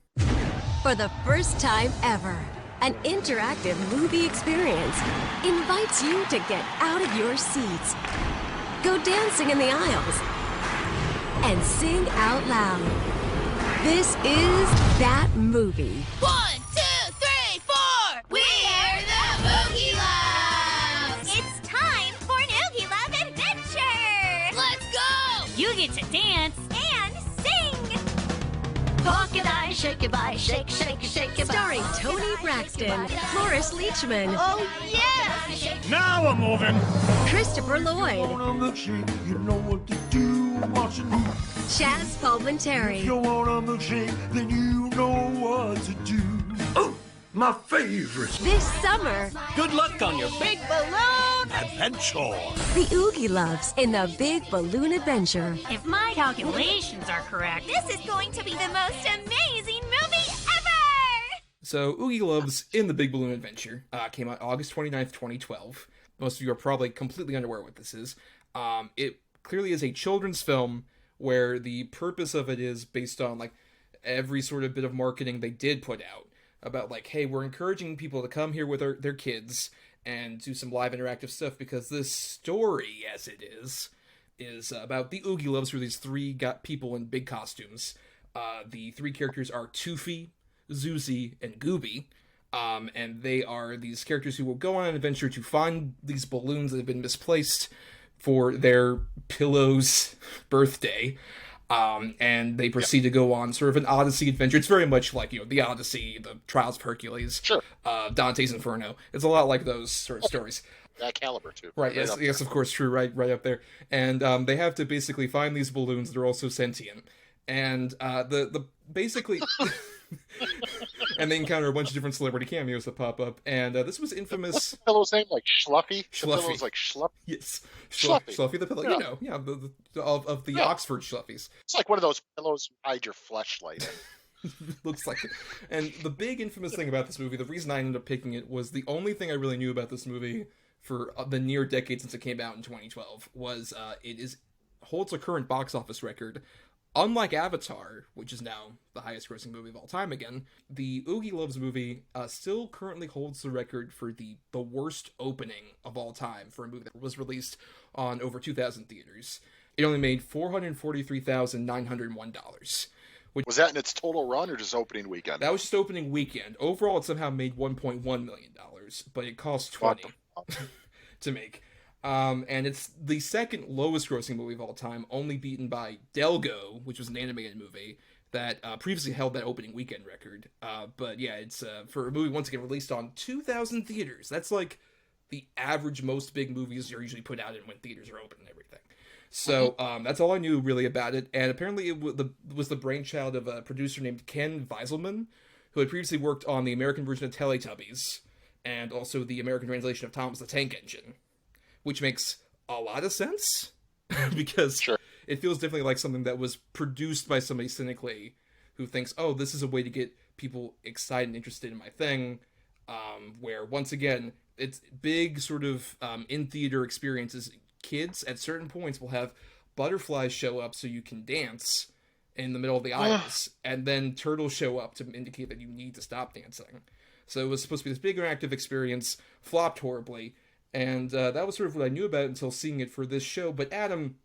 S14: For the first time ever, an interactive movie experience invites you to get out of your seats, go dancing in the aisles, and sing out loud. This is that movie.
S15: 1, 2, 3, 4! We're the Oogieloves!
S16: It's time for an Oogieloves adventure!
S15: Let's go!
S16: You get to dance and sing!
S15: Pork and I, shake your body, shake, shake, shake your body.
S14: Starring Tony Braxton, Cloris Leachman.
S15: Oh, yeah!
S17: Now we're moving!
S14: Christopher Lloyd.
S17: You know what to do, watching who.
S14: Chaz Palminteri.
S17: If you want a milkshake, then you know what to do. Oh, my favorite.
S14: This summer,
S17: good luck on your Big Balloon Adventure.
S14: The Oogieloves in the Big Balloon Adventure.
S16: If my calculations are correct, this is going to be the most amazing movie ever!
S2: So, Oogieloves in the Big Balloon Adventure came out August 29th, 2012. Most of you are probably completely unaware what this is. It clearly is a children's film where the purpose of it is based on, like, every sort of bit of marketing they did put out about, like, hey, we're encouraging people to come here with their kids and do some live interactive stuff, because this story, as it is about the Oogieloves, who are these 3 people in big costumes. The 3 characters are Toofy, Zuzi, and Gooby. And they are these characters who will go on an adventure to find these balloons that have been misplaced for their Pillow's birthday. And they proceed to go on sort of an Odyssey adventure. It's very much like, the Odyssey, the Trials of Hercules,
S3: sure.
S2: Dante's Inferno. It's a lot like those sort of stories.
S3: That caliber, too.
S2: Right, yes, of course, true, right up there. And they have to basically find these balloons that are also sentient. And the basically... and they encounter a bunch of different celebrity cameos that pop up, and this was infamous.
S3: What's the pillow's name? Like Schluffy?
S2: Schluffy.
S3: The pillow's like Schluffy.
S2: Yes,
S3: Schluffy.
S2: Schluffy the pillow. Yeah. Of the Oxford Schluffies.
S3: It's like one of those pillows you hide your fleshlight in.
S2: Looks like it. And the big infamous thing about this movie, the reason I ended up picking it, was the only thing I really knew about this movie for the near decade since it came out in 2012 was holds a current box office record. Unlike Avatar, which is now the highest grossing movie of all time again, the Oogieloves movie still currently holds the record for the worst opening of all time for a movie that was released on over 2,000 theaters. It only made $443,901.
S3: Was that in its total run or just opening weekend?
S2: That was just opening weekend. Overall, it somehow made $1.1 million, but it cost $20 to make. And it's the second lowest grossing movie of all time, only beaten by Delgo, which was an animated movie that previously held that opening weekend record. But yeah, it's for a movie once again released on 2,000 theaters. That's like the average most big movies are usually put out in when theaters are open and everything. So that's all I knew really about it. And apparently it was the brainchild of a producer named Ken Weiselman, who had previously worked on the American version of Teletubbies, and also the American translation of Thomas the Tank Engine, which makes a lot of sense, because it feels definitely like something that was produced by somebody cynically who thinks, oh, this is a way to get people excited and interested in my thing, where, once again, it's big sort of in-theater experiences. Kids, at certain points, will have butterflies show up so you can dance in the middle of the aisles, and then turtles show up to indicate that you need to stop dancing. So it was supposed to be this big interactive experience, flopped horribly, and that was sort of what I knew about it until seeing it for this show. But Adam,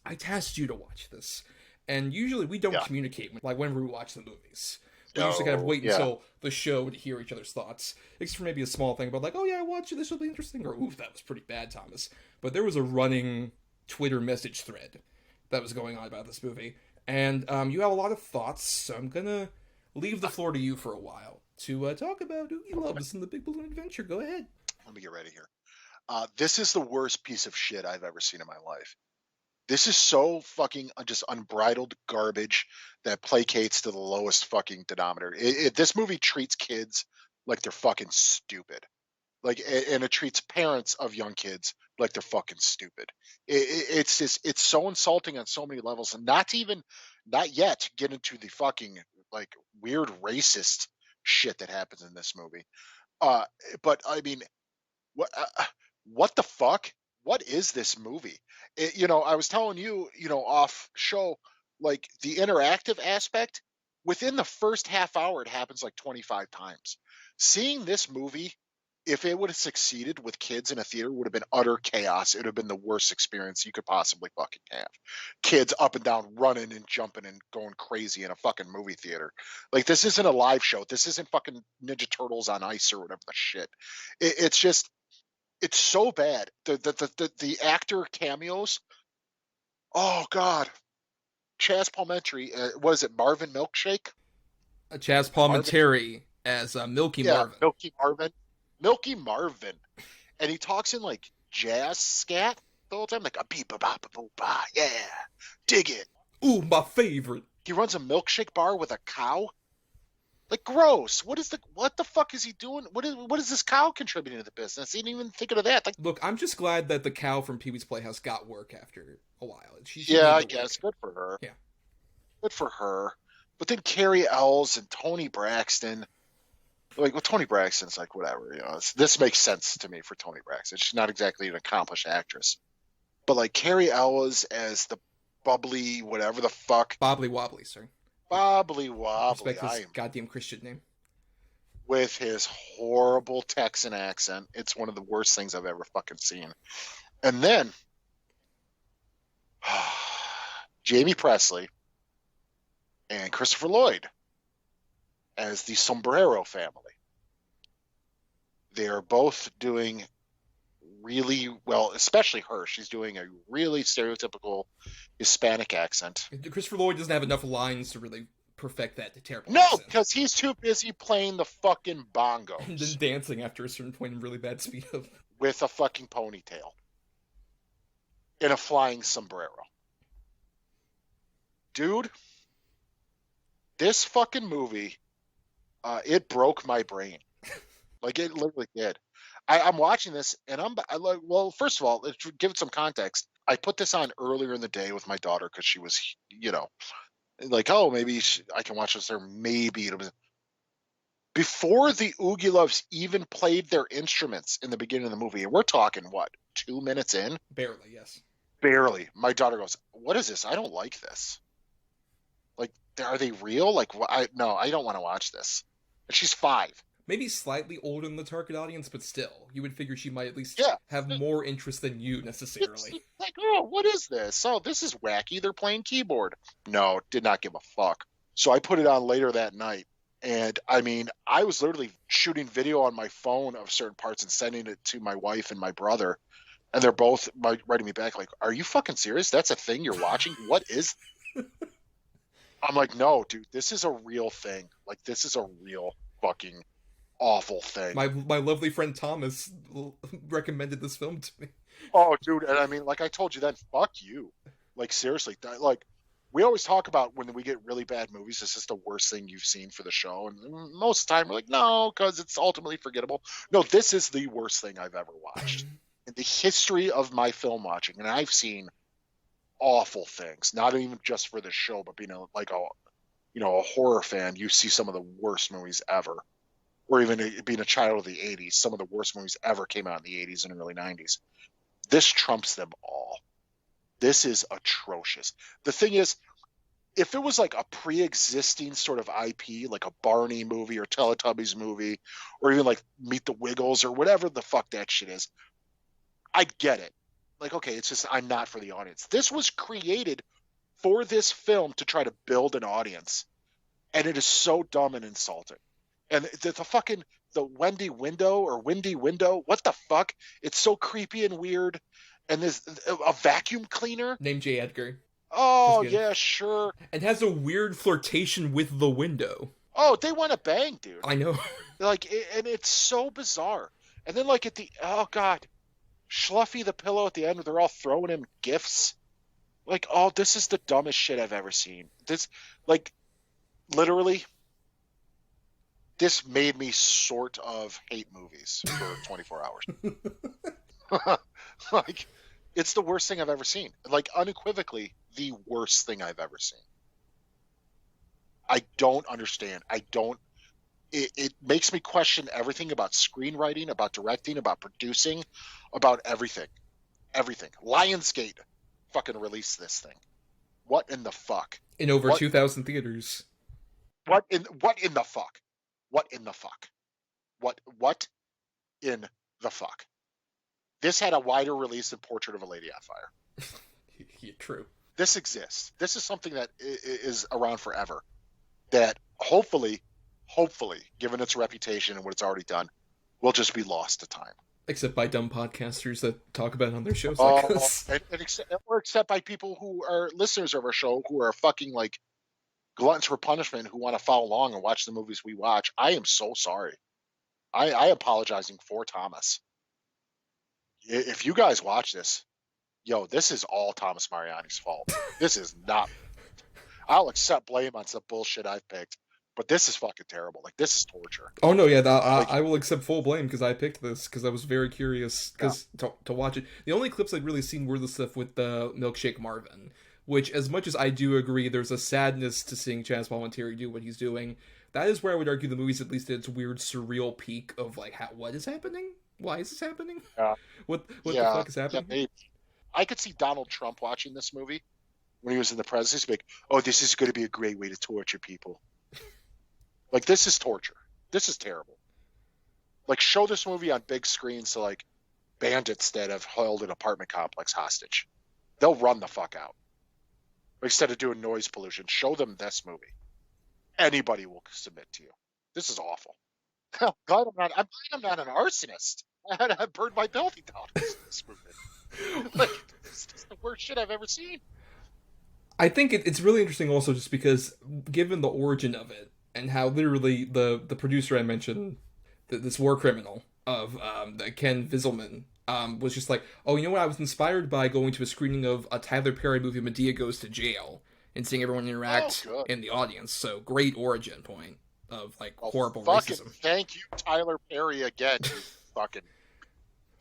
S2: I tasked you to watch this, and usually we don't communicate like whenever we watch the movies. We usually kind of wait until the show to hear each other's thoughts, except for maybe a small thing about like, oh yeah, I watched it, this will be interesting, or ooh, that was pretty bad, Thomas. But there was a running Twitter message thread that was going on about this movie, and you have a lot of thoughts, so I'm gonna leave the floor to you for a while to talk about Oogieloves and the Big Ballon Adventure. Go ahead.
S3: Let me get ready here. This is the worst piece of shit I've ever seen in my life. This is so fucking just unbridled garbage that placates to the lowest fucking denominator. This movie treats kids like they're fucking stupid. And it treats parents of young kids like they're fucking stupid. It's just, it's so insulting on so many levels, and not yet get into the fucking like weird racist shit that happens in this movie. But I mean, what the fuck? What is this movie? I was telling you, off show, like the interactive aspect, within the first half hour, it happens like 25 times. Seeing this movie, if it would have succeeded with kids in a theater, would have been utter chaos. It would have been the worst experience you could possibly fucking have. Kids up and down, running and jumping and going crazy in a fucking movie theater. Like, this isn't a live show. This isn't fucking Ninja Turtles on Ice or whatever the shit. It's just, it's so bad. The actor cameos. Oh God, Chaz Palminteri. What is it, Marvin Milkshake?
S2: Chaz Palminteri as Milky Marvin.
S3: Milky Marvin, and he talks in like jazz scat the whole time, like a beep ba ba ba ba. Yeah, dig it.
S2: Ooh, my favorite.
S3: He runs a milkshake bar with a cow. Like, gross. What the fuck is he doing? What is this cow contributing to the business? He didn't even think of that. Like,
S2: look, I'm just glad that the cow from Pee-wee's Playhouse got work after a while.
S3: I guess. Good for her.
S2: Yeah.
S3: Good for her. But then Carrie Ells and Toni Braxton. Like, well, Toni Braxton's like, whatever, this makes sense to me for Toni Braxton. She's not exactly an accomplished actress. But, like, Carrie Ells as the bubbly, whatever the fuck.
S2: Bobbly Wobbly, sorry.
S3: Bobbly Wobbly.
S2: Respect his goddamn Christian name.
S3: With his horrible Texan accent. It's one of the worst things I've ever fucking seen. And then, Jamie Presley and Christopher Lloyd as the Sombrero family. They are both doing really well, especially her. She's doing a really stereotypical Hispanic accent.
S2: Christopher Lloyd doesn't have enough lines to really perfect that terrible
S3: No,
S2: accent.
S3: because he's too busy playing the fucking bongos.
S2: And then dancing after a certain point in really bad speed of.
S3: With a fucking ponytail. In a flying sombrero. Dude, this fucking movie, it broke my brain. Like, it literally did. I'm watching this, and I'm like, well, first of all, to give it some context, I put this on earlier in the day with my daughter because she was, like, oh, maybe I can watch this, or maybe it was. Before the Oogieloves even played their instruments in the beginning of the movie, and we're talking, what, 2 minutes in?
S2: Barely, yes.
S3: Barely. My daughter goes, what is this? I don't like this. Like, are they real? Like, no, I don't want to watch this. And she's 5.
S2: Maybe slightly older than the target audience, but still, you would figure she might at least have more interest than you necessarily.
S3: It's like, oh, what is this? Oh, this is wacky. They're playing keyboard. No, did not give a fuck. So I put it on later that night. And I mean, I was literally shooting video on my phone of certain parts and sending it to my wife and my brother. And they're both writing me back like, are you fucking serious? That's a thing you're watching? What is? I'm like, no, dude, this is a real thing. Like, this is a real fucking awful thing.
S2: My lovely friend Thomas recommended this film to me.
S3: Oh, dude, and I mean, like I told you then, fuck you. Like, seriously, like, we always talk about when we get really bad movies, is this the worst thing you've seen for the show? And most of the time we're like, no, because it's ultimately forgettable. No, this is the worst thing I've ever watched in the history of my film watching. And I've seen awful things, not even just for the show, but being a horror fan, you see some of the worst movies ever. Or even being a child of the 80s, some of the worst movies ever came out in the 80s and early 90s. This trumps them all. This is atrocious. The thing is, if it was like a pre-existing sort of IP, like a Barney movie or Teletubbies movie, or even like Meet the Wiggles or whatever the fuck that shit is, I'd get it. Like, okay, it's just I'm not for the audience. This was created for this film to try to build an audience, and it is so dumb and insulting. And the Windy Window, what the fuck? It's so creepy and weird. And there's a vacuum cleaner
S2: named J. Edgar.
S3: Oh, yeah, sure.
S2: And has a weird flirtation with the window.
S3: Oh, they want to bang, dude.
S2: I know.
S3: And it's so bizarre. And then at the, oh God, Schluffy the pillow at the end where they're all throwing him gifts. This is the dumbest shit I've ever seen. This, literally, this made me sort of hate movies for 24 hours. It's the worst thing I've ever seen. Unequivocally, the worst thing I've ever seen. I don't understand. It makes me question everything about screenwriting, about directing, about producing, about everything. Everything. Lionsgate fucking released this thing. What in the fuck?
S2: In over 2,000 theaters.
S3: What in the fuck? What in the fuck? What in the fuck? This had a wider release than Portrait of a Lady on Fire.
S2: Yeah, true.
S3: This exists. This is something that is around forever. That hopefully, given its reputation and what it's already done, will just be lost to time.
S2: Except by dumb podcasters that talk about it on their shows this.
S3: Or except by people who are listeners of our show who are fucking gluttons for punishment who want to follow along and watch the movies we watch. I am so sorry. I apologizing for Thomas. If you guys watch this, this is all Thomas Mariani's fault. This is not. I'll accept blame on some bullshit I've picked, but this is fucking terrible. This is torture.
S2: Oh no, yeah, I will accept full blame because I picked this because I was very curious to watch it. The only clips I'd really seen were the stuff with the Milkshake Marvin, which, as much as I do agree, there's a sadness to seeing Chaz Palminteri do what he's doing. That is where I would argue the movie's at least at its weird surreal peak of what is happening? Why is this happening? What the fuck is happening?
S3: Yeah, I could see Donald Trump watching this movie when he was in the presidency, like, oh, this is going to be a great way to torture people. This is torture. This is terrible. Show this movie on big screens to bandits that have held an apartment complex hostage. They'll run the fuck out. Instead of doing noise pollution, show them this movie. Anybody will submit to you. This is awful. I'm glad I'm not an arsonist. I burned my building down this movie. This is the worst shit I've ever seen.
S2: I think it's really interesting also just because, given the origin of it, and how literally the producer I mentioned, this war criminal of Ken Vizelman, was just oh, you know what, I was inspired by going to a screening of a Tyler Perry movie, Medea Goes to Jail, and seeing everyone interact in the audience. So, great origin point of horrible racism.
S3: Thank you, Tyler Perry, again, you fucking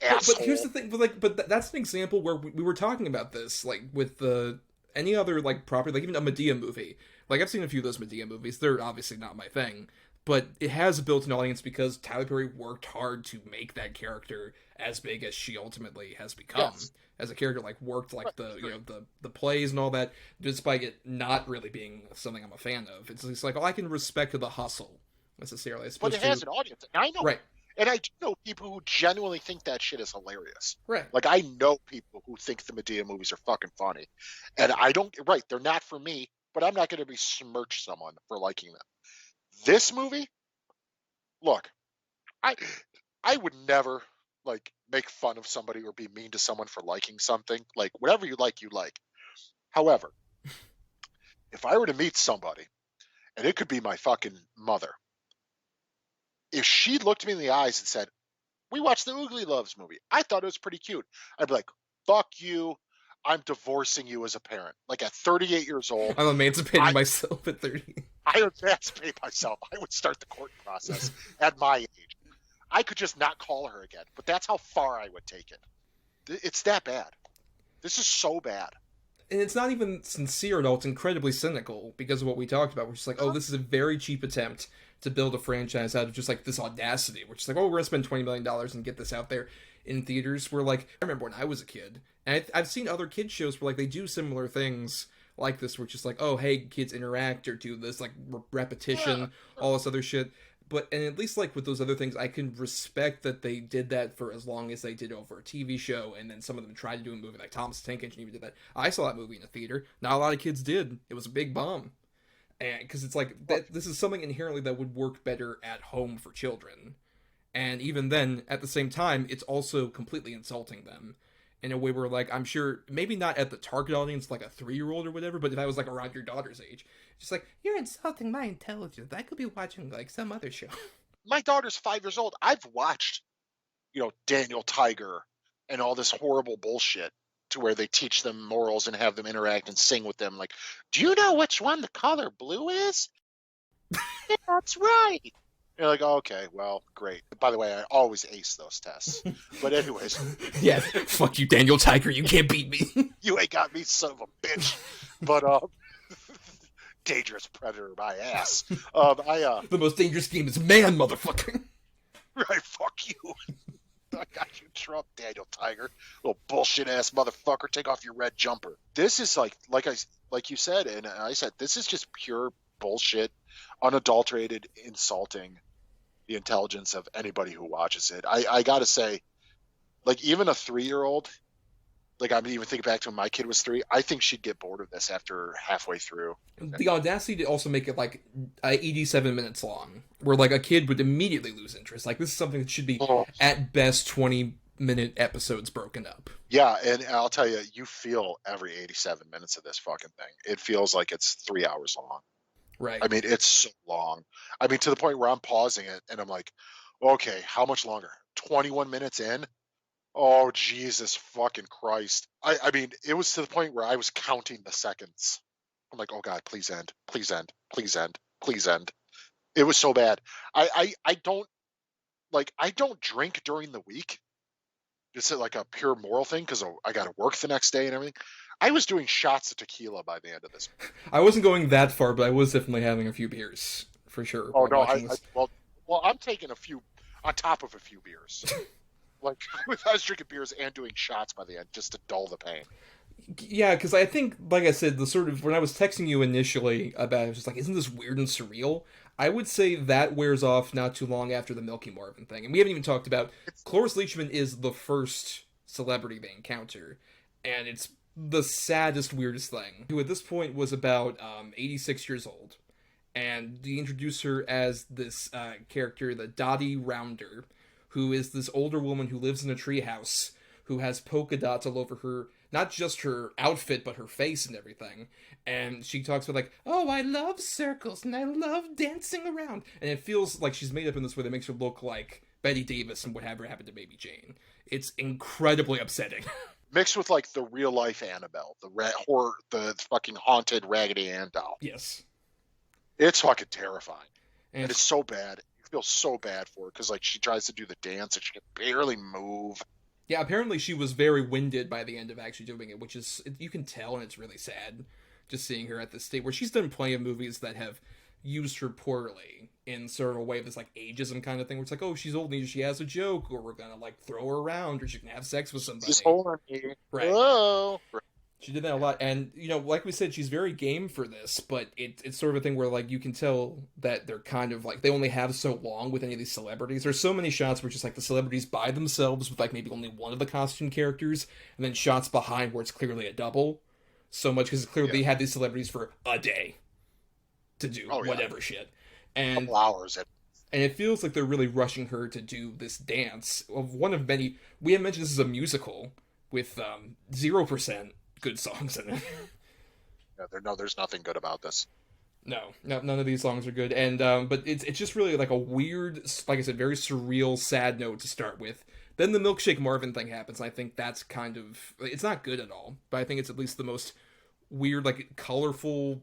S3: asshole.
S2: But here's the thing, but that's an example where we were talking about this, with any other property, even a Medea movie. I've seen a few of those Medea movies. They're obviously not my thing, but it has a built-in audience because Tyler Perry worked hard to make that character as big as she ultimately has become. Yes. As a character, worked the plays and all that, despite it not really being something I'm a fan of. It's just I can respect the hustle necessarily.
S3: But it has an audience. And I know,
S2: right?
S3: And I do know people who genuinely think that shit is hilarious.
S2: Right.
S3: I know people who think the Medea movies are fucking funny, and I don't. Right, they're not for me. But I'm not going to besmirch someone for liking them. This movie, look, I would never make fun of somebody or be mean to someone for liking something. Whatever you like, you like. However, if I were to meet somebody, and it could be my fucking mother, if she looked me in the eyes and said, "We watched the Oogieloves movie. I thought it was pretty cute," I'd be like, "Fuck you. I'm divorcing you as a parent. Like at 38 years old.
S2: I'm emancipating myself at 30.
S3: I would emancipate myself. I would start the court process at my age. I could just not call her again, but that's how far I would take it. It's that bad. This is so bad.
S2: And it's not even sincere at all. It's incredibly cynical because of what we talked about. We're just like, oh, this is a very cheap attempt to build a franchise out of just like this audacity. We're just like, oh, we're going to spend $20 million and get this out there in theaters. We're like, I remember when I was a kid, and I've seen other kids shows where like they do similar things like this, where it's just like, oh, hey, kids interact or do this like repetition, all this other shit. But, and at least, like, with those other things, I can respect that they did that for as long as they did over a TV show, and then some of them tried to do a movie, like Thomas the Tank Engine even did that. I saw that movie in a theater. Not a lot of kids did. It was a big bomb. And, because it's like, this is something inherently that would work better at home for children. And even then, at the same time, it's also completely insulting them. In a way where, like, I'm sure, maybe not at the target audience, like a 3-year-old or whatever, but if I was, like, around your daughter's age, just like, you're insulting my intelligence. I could be watching, like, some other show.
S3: My daughter's 5 years old. I've watched, Daniel Tiger and all this horrible bullshit to where they teach them morals and have them interact and sing with them. Like, do you know which one the color blue is? Yeah, that's right. You're like, oh, okay, well, great. By the way, I always ace those tests. But anyways.
S2: Yeah, fuck you, Daniel Tiger. You can't beat me.
S3: You ain't got me, son of a bitch. But, dangerous predator, my ass.
S2: The most dangerous game is man, motherfucker.
S3: Right, fuck you. I got you trumped, Daniel Tiger. Little bullshit-ass motherfucker. Take off your red jumper. This is like you said, and I said, this is just pure bullshit, unadulterated, insulting the intelligence of anybody who watches it. I gotta say, like, even a 3-year-old, like, I'm even thinking back to when my kid was 3, I think she'd get bored of this after halfway through.
S2: The audacity to also make it like 87 minutes long, where like a kid would immediately lose interest. Like, this is something that should be at best 20-minute episodes broken up.
S3: Yeah, and I'll tell you, you feel every 87 minutes of this fucking thing. It feels like it's 3 hours long.
S2: Right.
S3: I mean, it's so long. I mean, to the point where I'm pausing it and I'm like, okay, how much longer? 21 minutes in? Oh, Jesus fucking Christ. I mean, it was to the point where I was counting the seconds. I'm like, oh God, please end, please end, please end, please end. It was so bad. I don't drink during the week. It's like a pure moral thing because I got to work the next day and everything. I was doing shots of tequila by the end of this.
S2: I wasn't going that far, but I was definitely having a few beers, for sure.
S3: Oh, no, well, I'm taking a few on top of a few beers. Like, I was drinking beers and doing shots by the end just to dull the pain.
S2: Yeah, because I think, like I said, the sort of, when I was texting you initially about it, I was just like, isn't this weird and surreal? I would say that wears off not too long after the Milky Marvin thing. And we haven't even talked about, Cloris Leachman is the first celebrity they encounter. And it's the saddest, weirdest thing. Who at this point was about 86 years old. And they introduce her as this character, the Dottie Rounder, who is this older woman who lives in a treehouse, who has polka dots all over her, not just her outfit, but her face and everything. And she talks about like, oh, I love circles, and I love dancing around. And it feels like she's made up in this way that makes her look like Betty Davis and whatever happened to Baby Jane. It's incredibly upsetting.
S3: Mixed with, like, the real-life Annabelle, the fucking haunted Raggedy Ann doll.
S2: Yes.
S3: It's fucking terrifying. And it's so bad. You feel so bad for her, because, like, she tries to do the dance, and she can barely move.
S2: Yeah, apparently she was very winded by the end of actually doing it, which is, you can tell, and it's really sad, just seeing her at this state, where she's done plenty of movies that have used her poorly in sort of a way of this, like, ageism kind of thing, where it's like, oh, she's old and she has a joke, or we're gonna, like, throw her around, or she can have sex with somebody.
S3: She's horny.
S2: Right.
S3: Hello.
S2: She did that a lot, and, you know, like we said, she's very game for this, but it's sort of a thing where, like, you can tell that they're kind of, like, they only have so long with any of these celebrities. There's so many shots where just, like, the celebrities by themselves with, like, maybe only one of the costume characters, and then shots behind where it's clearly a double. So much, because clearly they had these celebrities for a day to do whatever shit. And,
S3: a couple hours.
S2: And it feels like they're really rushing her to do this dance of one of many. We had mentioned this is a musical with 0% good songs in it.
S3: Yeah, there's nothing good about this.
S2: No, none of these songs are good. And but it's just really like a weird, like I said, very surreal, sad note to start with, Then the Milkshake Marvin thing happens, and I think that's kind of... It's not good at all, but I think it's at least the most weird, like, colorful,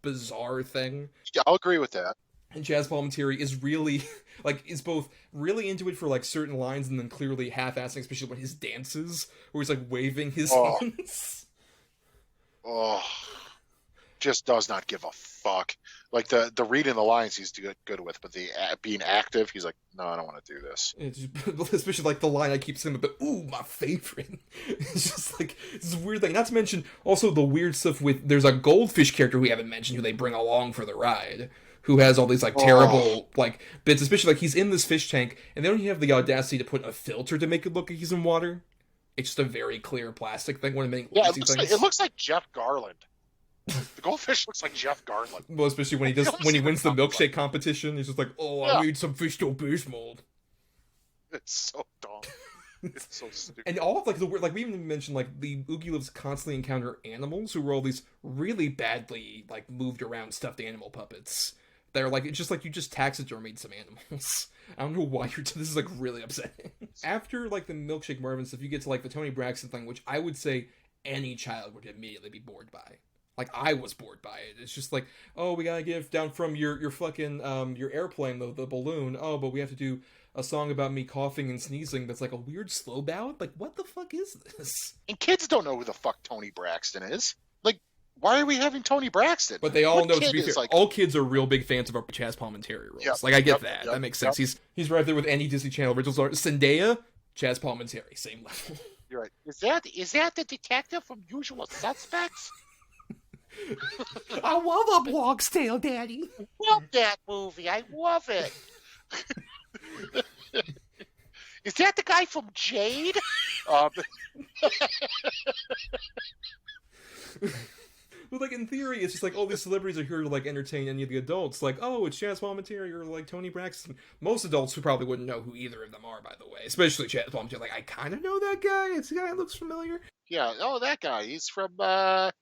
S2: bizarre thing.
S3: Yeah, I'll agree with that.
S2: And Chaz Palminteri is really, like, is both really into it for, like, certain lines and then clearly half-assing, especially when his dances, where he's, like, waving his hands.
S3: Oh, just does not give a fuck. Like, the reading the lines he's good with, but the being active, he's like, no, I don't want to do this.
S2: Especially, like, the line I keep saying, but, ooh, my favorite. It's just, like, this weird thing. Not to mention, also, the weird stuff with, there's a goldfish character we haven't mentioned who they bring along for the ride, who has all these, like, terrible, like, bits, especially, like, he's in this fish tank, and they don't even have the audacity to put a filter to make it look like he's in water. It's just a very clear plastic thing, one of many lazy things.
S3: It looks like Jeff Garland. The goldfish looks like Jeff Garland.
S2: Well, especially when he wins the milkshake competition, he's just like, oh, I made some fish to base mold.
S3: It's so dumb. It's so stupid.
S2: And all of, like, the weird, like, we even mentioned, like, the Oogieloves constantly encounter animals who were all these really badly, like, moved around stuffed animal puppets. They're like, it's just like you just taxidermied some animals. I don't know why this is, like, really upsetting. After, like, the Milkshake Marvin stuff, you get to, like, the Toni Braxton thing, which I would say any child would immediately be bored by. Like, I was bored by it. It's just like, oh, we gotta get down from your fucking, your airplane, the balloon. Oh, but we have to do a song about me coughing and sneezing that's like a weird slow ballad? Like, what the fuck is this?
S3: And kids don't know who the fuck Toni Braxton is. Like, why are we having Toni Braxton?
S2: But they all know, to be fair,
S3: like...
S2: all kids are real big fans of our Chaz Palminteri roles.
S3: Yep,
S2: like, I get that. That makes sense. He's right there with any Disney Channel originals. Zendaya, Chaz Palminteri, same level.
S3: You're right. Is that the detective from Usual Suspects?
S2: I love A Bronx Tale, Daddy.
S3: I love that movie. I love it. Is that the guy from Jade?
S2: Well, like, in theory, it's just like, all these celebrities are here to, like, entertain any of the adults. Like, oh, it's Chaz Palminteri or, like, Toni Braxton. Most adults who probably wouldn't know who either of them are, by the way. Especially Chaz Palminteri. Like, I kind of know that guy. It's a guy that looks familiar.
S3: Yeah, oh, that guy. He's from, The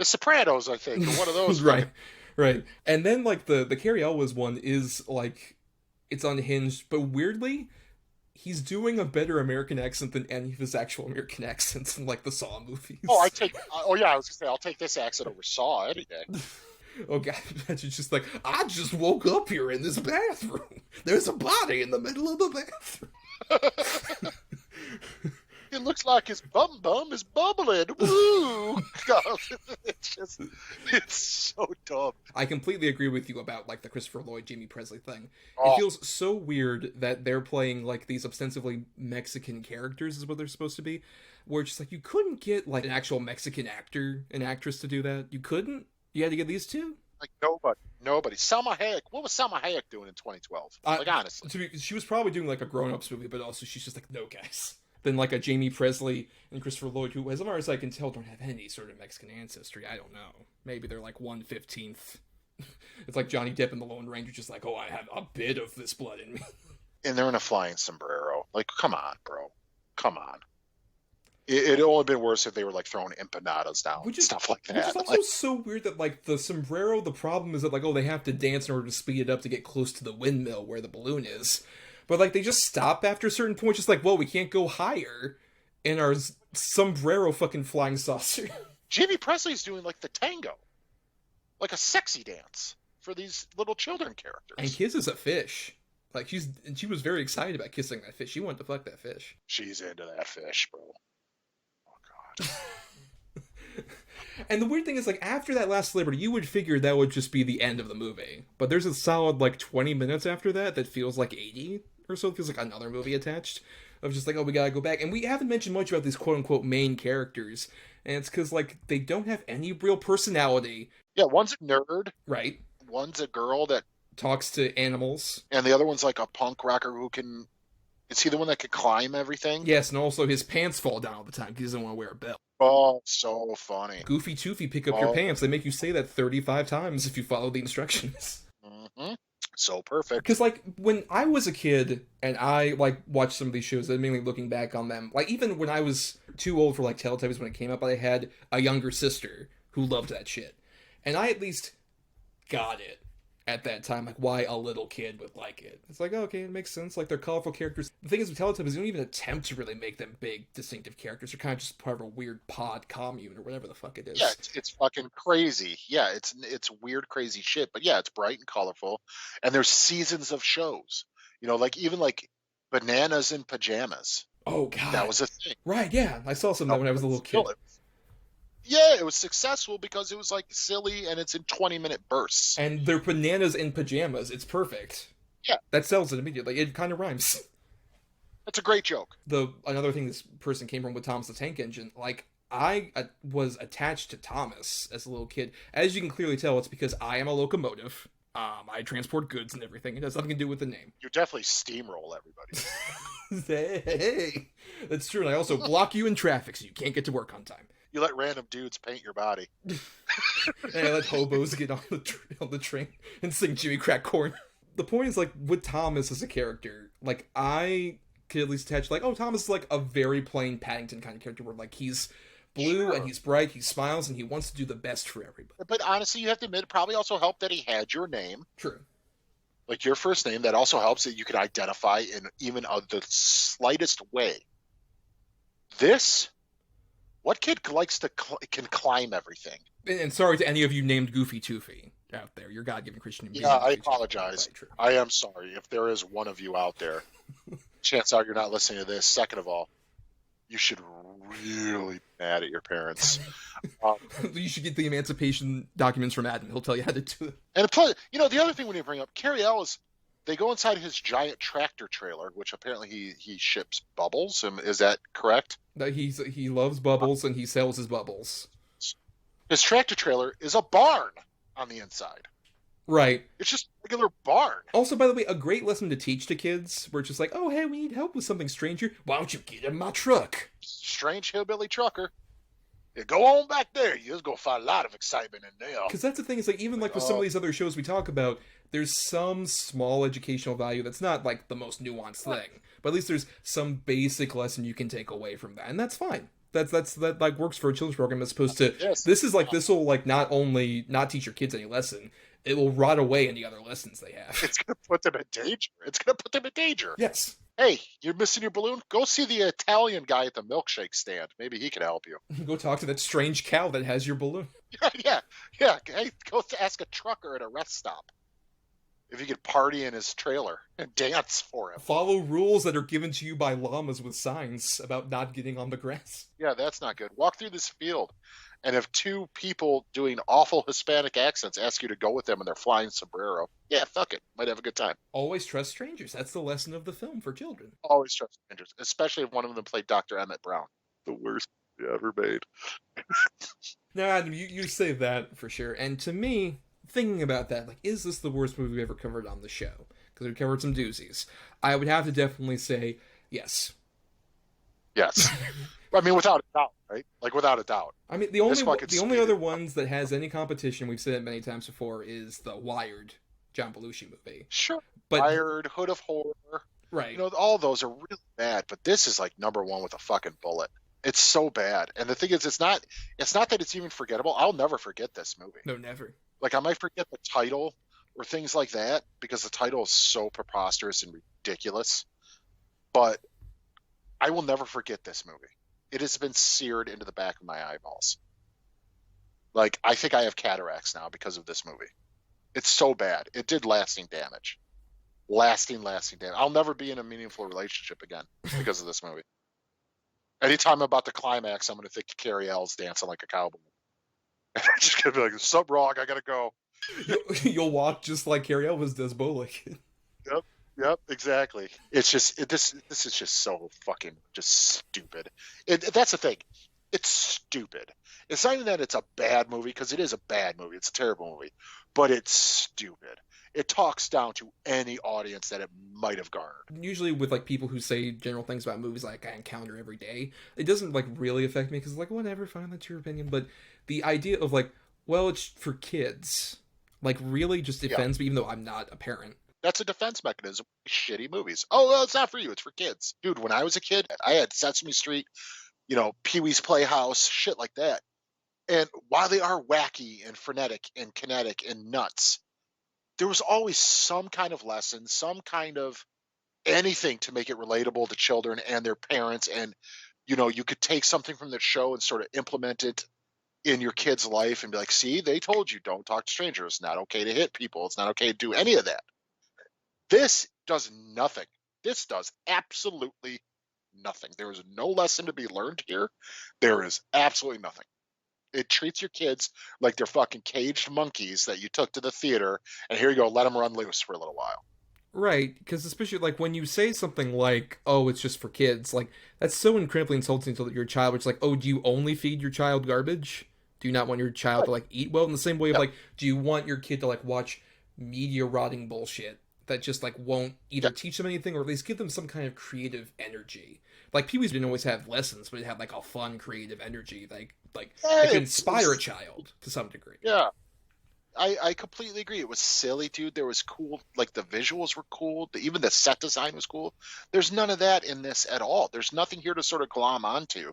S3: Sopranos, I think, or one of those.
S2: Right. And then, like, the Cary Elwes one is, like, it's unhinged, but weirdly, he's doing a better American accent than any of his actual American accents in, like, the Saw movies.
S3: Oh, I was gonna say, I'll take this accent over Saw any day.
S2: Oh, God, it's just like, I just woke up here in this bathroom. There's a body in the middle of the bathroom.
S3: It looks like his bum is bubbling. Woo! God, it's so dumb.
S2: I completely agree with you about, like, the Christopher Lloyd, Jamie Presley thing. It feels so weird that they're playing, like, these ostensibly Mexican characters is what they're supposed to be, where it's just like, you couldn't get, like, an actual Mexican actor and actress to do that. You couldn't? You had to get these two?
S3: Like, nobody. Salma Hayek. What was Salma Hayek doing in 2012? Like, honestly.
S2: She was probably doing, like, a grown-ups movie, but also she's just like, no, guys. Than like a Jamie Presley and Christopher Lloyd, who, as far as I can tell, don't have any sort of Mexican ancestry. I don't know. Maybe they're like 1/15. It's like Johnny Depp in The Lone Ranger, just like, oh, I have a bit of this blood in me.
S3: And they're in a flying sombrero. Like, come on, bro. Come on. It'd only been worse if they were like throwing empanadas down, stuff like that.
S2: Which is also so weird that, like, the sombrero, the problem is that, like, oh, they have to dance in order to speed it up to get close to the windmill where the balloon is. But, like, they just stop after a certain point, just like, well, we can't go higher in our sombrero fucking flying saucer.
S3: Jamie Presley's doing, like, the tango. Like a sexy dance for these little children characters.
S2: And kisses a fish. Like, she was very excited about kissing that fish. She wanted to fuck that fish.
S3: She's into that fish, bro. Oh, God.
S2: And the weird thing is, like, after that last celebrity, you would figure that would just be the end of the movie. But there's a solid, like, 20 minutes after that feels like 80 or so. It feels like another movie attached. Of just like, oh, we gotta go back. And we haven't mentioned much about these quote-unquote main characters. And it's because, like, they don't have any real personality.
S3: Yeah, one's a nerd.
S2: Right.
S3: One's a girl that
S2: talks to animals.
S3: And the other one's like a punk rocker who can... Is he the one that can climb everything?
S2: Yes, and also his pants fall down all the time because he doesn't want to wear a belt.
S3: Oh, so funny.
S2: Goofy Toofy, pick up your pants. They make you say that 35 times if you follow the instructions.
S3: Mm-hmm. So perfect.
S2: Because, like, when I was a kid and I, like, watched some of these shows, and mainly looking back on them, like, even when I was too old for, like, Teletubbies when it came up, I had a younger sister who loved that shit. And I at least got it. at that time, like why a little kid would like it. It's like, okay, it makes sense. Like they're colorful characters. The thing is with Teletubbies, you don't even attempt to really make them big, distinctive characters. They're kind of just part of a weird pod commune or whatever the fuck it is.
S3: Yeah, it's fucking crazy. Yeah, it's weird, crazy shit. But yeah, it's bright and colorful, and there's seasons of shows. You know, like even like Bananas in Pajamas.
S2: Oh god,
S3: that was a thing.
S2: Right? Yeah, I saw some of that when I was a little kid.
S3: Yeah, it was successful because it was like silly and it's in 20-minute bursts.
S2: And they're bananas in pajamas. It's perfect.
S3: Yeah.
S2: That sells it immediately. It kind of rhymes.
S3: That's a great joke.
S2: Another thing this person came from with Thomas the Tank Engine, like, I was attached to Thomas as a little kid. As you can clearly tell, it's because I am a locomotive. I transport goods and everything. It has nothing to do with the name.
S3: You definitely steamroll everybody.
S2: Hey, that's true. And I also block you in traffic so you can't get to work on time.
S3: You let random dudes paint your body.
S2: And I let hobos get on the train and sing Jimmy Crack Corn. The point is, like, with Thomas as a character, like, I could at least attach, like, oh, Thomas is, like, a very plain Paddington kind of character where, like, he's blue and he's bright, he smiles, and he wants to do the best for everybody.
S3: But honestly, you have to admit, it probably also helped that he had your name.
S2: True.
S3: Like, your first name, that also helps that you can identify in even the slightest way. What kid likes to can climb everything?
S2: And sorry to any of you named Goofy Toofy out there. Your God-given Christian.
S3: Yeah, I apologize. I am sorry. If there is one of you out there, chances are you're not listening to this. Second of all, you should really be mad at your parents.
S2: You should get the emancipation documents from Adam. He'll tell you how to do it.
S3: And plus, you know, the other thing we need to bring up, Carrie Ellis, they go inside his giant tractor trailer, which apparently he ships bubbles. Is that correct?
S2: He loves bubbles and he sells his bubbles.
S3: His tractor trailer is a barn on the inside.
S2: Right.
S3: It's just a regular barn.
S2: Also, by the way, a great lesson to teach to kids, where it's just like, oh, hey, we need help with something strange here. Why don't you get in my truck?
S3: Strange hillbilly trucker. Yeah, go on back there. You're going to find a lot of excitement in there.
S2: Because that's the thing, is like, even like with some of these other shows we talk about, there's some small educational value that's not like the most nuanced thing, but at least there's some basic lesson you can take away from that, and that's fine. That like works for a children's program as opposed to this is like, this will like not only not teach your kids any lesson, it will rot away any other lessons they have.
S3: It's going to put them in danger.
S2: Yes.
S3: Hey, you're missing your balloon? Go see the Italian guy at the milkshake stand. Maybe he can help you.
S2: Go talk to that strange cow that has your balloon.
S3: Yeah. Hey, go ask a trucker at a rest stop if you could party in his trailer and dance for him.
S2: Follow rules that are given to you by llamas with signs about not getting on the grass.
S3: Yeah, that's not good. Walk through this field, and if two people doing awful Hispanic accents ask you to go with them in their flying sombrero, yeah, fuck it. Might have a good time.
S2: Always trust strangers. That's the lesson of the film for children.
S3: Always trust strangers, especially if one of them played Dr. Emmett Brown. The worst movie ever made.
S2: Now, Adam, you say that for sure. And to me, thinking about that, like, is this the worst movie we ever covered on the show? Because we've covered some doozies. I would have to definitely say yes.
S3: Yes. I mean, without a doubt, right? Like, without a doubt.
S2: I mean, the only other ones that has any competition, we've said it many times before, is the Wired John Belushi movie.
S3: Sure. But, Wired, Hood of Horror.
S2: Right.
S3: You know, all those are really bad, but this is like number one with a fucking bullet. It's so bad. And the thing is, it's not that it's even forgettable. I'll never forget this movie.
S2: No, never.
S3: Like, I might forget the title or things like that because the title is so preposterous and ridiculous. But I will never forget this movie. It has been seared into the back of my eyeballs. Like, I think I have cataracts now because of this movie. It's so bad. It did lasting damage. Lasting damage. I'll never be in a meaningful relationship again because of this movie. Anytime I'm about to climax, I'm going to think Carrie Ells dancing like a cowboy. And I'm just going to be like, "Sup, Rog, I got to go."
S2: You'll walk just like Carrie Elvis does Bolick.
S3: Yep, exactly. It's just, this is just so fucking just stupid. That's the thing. It's stupid. It's not even that it's a bad movie, because it is a bad movie. It's a terrible movie. But it's stupid. It talks down to any audience that it might have garnered.
S2: Usually with like people who say general things about movies like I encounter every day, it doesn't like really affect me because like, whatever, fine, that's your opinion. But the idea of like, well, it's for kids, like really just offends me, even though I'm not a parent.
S3: That's a defense mechanism. Shitty movies. Oh, well, it's not for you. It's for kids. Dude, when I was a kid, I had Sesame Street, you know, Pee-wee's Playhouse, shit like that. And while they are wacky and frenetic and kinetic and nuts, there was always some kind of lesson, some kind of anything to make it relatable to children and their parents. And, you know, you could take something from the show and sort of implement it in your kid's life and be like, see, they told you don't talk to strangers. It's not okay to hit people. It's not okay to do any of that. This does nothing. This does absolutely nothing. There is no lesson to be learned here. There is absolutely nothing. It treats your kids like they're fucking caged monkeys that you took to the theater, and here you go, let them run loose for a little while.
S2: Right, because especially, like, when you say something like, oh, it's just for kids, like, that's so incredibly insulting to your child, it's like, oh, do you only feed your child garbage? Do you not want your child to, like, eat well? In the same way of, like, do you want your kid to, like, watch media-rotting bullshit that just, like, won't either teach them anything or at least give them some kind of creative energy? Like, Pee-wee's didn't always have lessons, but it had, like, a fun, creative energy, like it could inspire a child to some degree.
S3: Yeah. I completely agree. It was silly, dude. There was cool, like, the visuals were cool. Even the set design was cool. There's none of that in this at all. There's nothing here to sort of glom onto.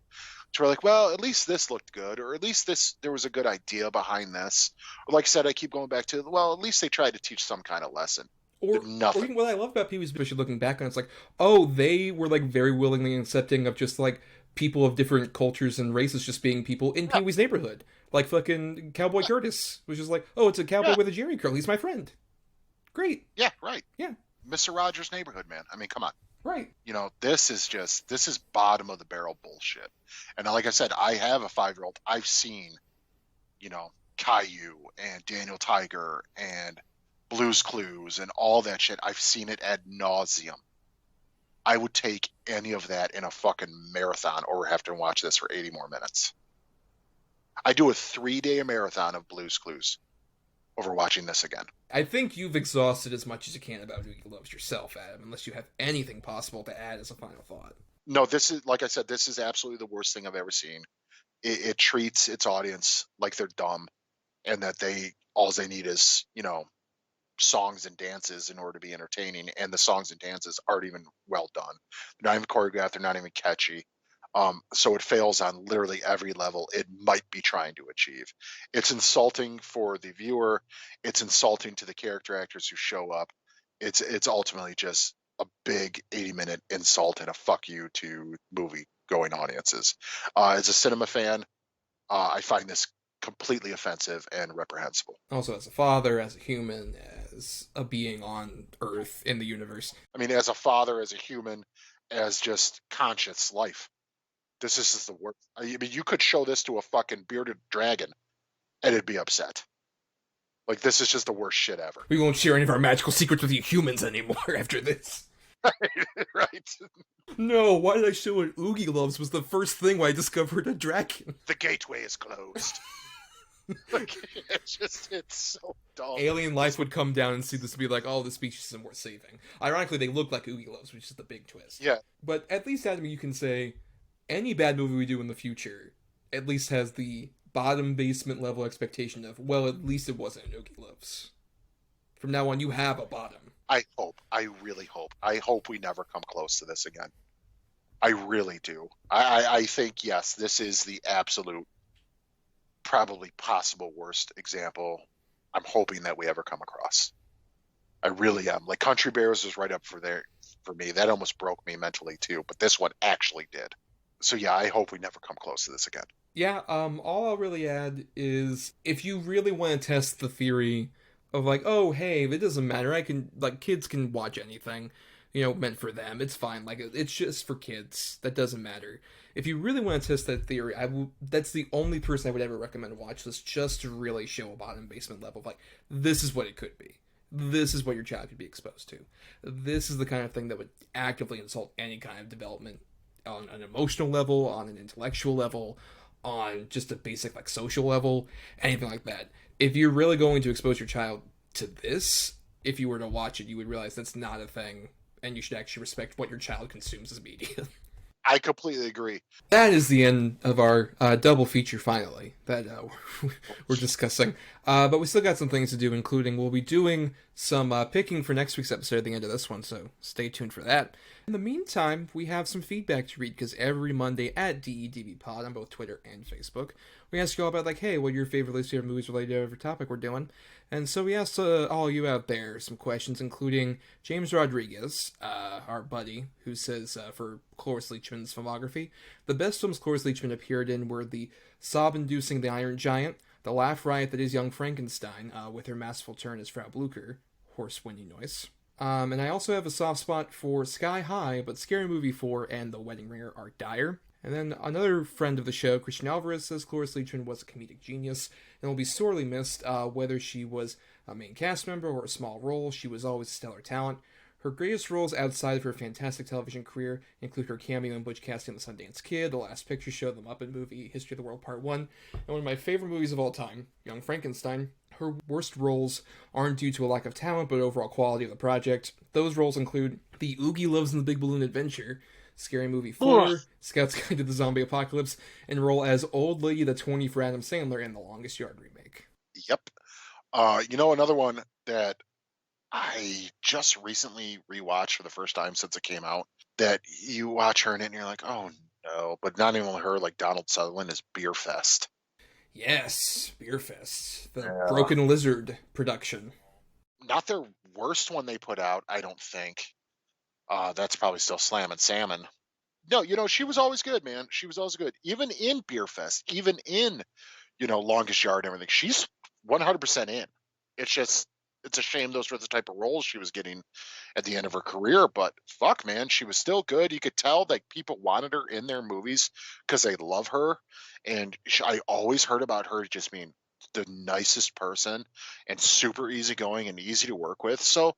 S3: To like, well, at least this looked good, or at least there was a good idea behind this. Or like I said, I keep going back to, well, at least they tried to teach some kind of lesson.
S2: Or even what I love about Pee-wee's, especially looking back on it, it's like, oh, they were, like, very willingly accepting of just, like, people of different cultures and races just being people in Pee-wee's neighborhood. Like fucking Cowboy Curtis, which is like, oh, it's a cowboy with a jerry curl. He's my friend. Great.
S3: Yeah, right.
S2: Yeah.
S3: Mr. Rogers' Neighborhood, man. I mean, come on.
S2: Right.
S3: You know, this is bottom of the barrel bullshit. And like I said, I have a 5-year-old. I've seen, you know, Caillou and Daniel Tiger and Blue's Clues and all that shit. I've seen it ad nauseum. I would take any of that in a fucking marathon or have to watch this for 80 more minutes. I do a 3-day marathon of Blue's Clues over watching this again.
S2: I think you've exhausted as much as you can about Oogieloves yourself, Adam, unless you have anything possible to add as a final thought.
S3: No, this is, like I said, this is absolutely the worst thing I've ever seen. It treats its audience like they're dumb and that all they need is, you know, songs and dances in order to be entertaining, and the songs and dances aren't even well done. They're not even choreographed. They're not even catchy. So it fails on literally every level it might be trying to achieve. It's insulting for the viewer. It's insulting to the character actors who show up. It's ultimately just a big 80-minute insult and a fuck you to movie-going audiences. As a cinema fan, I find this completely offensive and reprehensible.
S2: Also, as a father, as a human, as a being on Earth in the universe.
S3: I mean, as a father, as a human, as just conscious life. This is just the worst. I mean, you could show this to a fucking bearded dragon and it'd be upset. Like, this is just the worst shit ever.
S2: We won't share any of our magical secrets with you humans anymore after this.
S3: Right.
S2: No, why did I show it Oogieloves was the first thing why I discovered a dragon.
S3: The gateway is closed. Like, it's so dumb.
S2: Alien life would come down and see this and be like, oh, this species isn't worth saving. Ironically, they look like Oogieloves, which is the big twist.
S3: Yeah.
S2: But at least, Adam, you can say, any bad movie we do in the future at least has the bottom basement level expectation of, well, at least it wasn't an Oogieloves. From now on, you have a bottom.
S3: I really hope. I hope we never come close to this again. I really do. I think, yes, this is the absolute, probably possible worst example I'm hoping that we ever come across. I really am. Like, Country Bears was right up for me. That almost broke me mentally, too. But this one actually did. So, yeah, I hope we never come close to this again.
S2: Yeah, all I'll really add is, if you really want to test the theory of, like, oh, hey, it doesn't matter, kids can watch anything, you know, meant for them, it's fine, like, it's just for kids, that doesn't matter. If you really want to test that theory, that's the only person I would ever recommend watch this, just to really show a bottom basement level of, like, this is what it could be. This is what your child could be exposed to. This is the kind of thing that would actively insult any kind of development on an emotional level, on an intellectual level, on just a basic, like, social level, anything like that. If you're really going to expose your child to this, if you were to watch it, you would realize that's not a thing, and you should actually respect what your child consumes as media.
S3: I completely agree.
S2: That is the end of our double feature, finally, that we're discussing. But we still got some things to do, including we'll be doing some picking for next week's episode at the end of this one, so stay tuned for that. In the meantime, we have some feedback to read, because every Monday at DEDBpod on both Twitter and Facebook, we asked you all about, like, hey, what are your favorite least favorite movies related to whatever topic we're doing. And so we asked all you out there some questions, including James Rodriguez, our buddy, who says, for Cloris Leachman's filmography, the best films Cloris Leachman appeared in were the sob-inducing The Iron Giant, the laugh riot that is Young Frankenstein, with her masterful turn as Frau Blucher, horse whinny noise. And I also have a soft spot for Sky High, but Scary Movie 4 and The Wedding Ringer are dire. And then another friend of the show, Christian Alvarez, says Cloris Leachman was a comedic genius and will be sorely missed, whether she was a main cast member or a small role. She was always a stellar talent. Her greatest roles outside of her fantastic television career include her cameo in Butch Cassidy and the Sundance Kid, The Last Picture Show, The Muppet Movie, History of the World Part 1, and one of my favorite movies of all time, Young Frankenstein. Her worst roles aren't due to a lack of talent, but overall quality of the project. Those roles include the Oogieloves in the Big Ballon Adventure, Scary Movie 4, Scout's Guide to the Zombie Apocalypse, and role as Old Lady the 20 for Adam Sandler in The Longest Yard remake.
S3: Yep. Another one that I just recently rewatched for the first time since it came out, that you watch her in it and you're like, oh no, but not even her, like Donald Sutherland, is Beer Fest.
S2: Yes, Beer Fest, the Broken Lizard production.
S3: Not their worst one they put out, I don't think. That's probably still Slammin' Salmon. No, she was always good, man. She was always good. Even in Beer Fest, even in, Longest Yard and everything, she's 100% in. It's a shame those were the type of roles she was getting at the end of her career, but fuck, man, she was still good. You could tell that people wanted her in their movies because they love her. And I always heard about her just being the nicest person and super easygoing and easy to work with. So,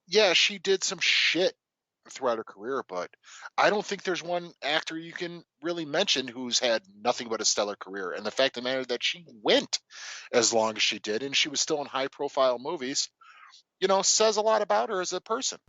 S3: yeah, she did some shit throughout her career, but I don't think there's one actor you can really mention who's had nothing but a stellar career. And the fact of the matter that she went as long as she did and she was still in high profile movies, says a lot about her as a person.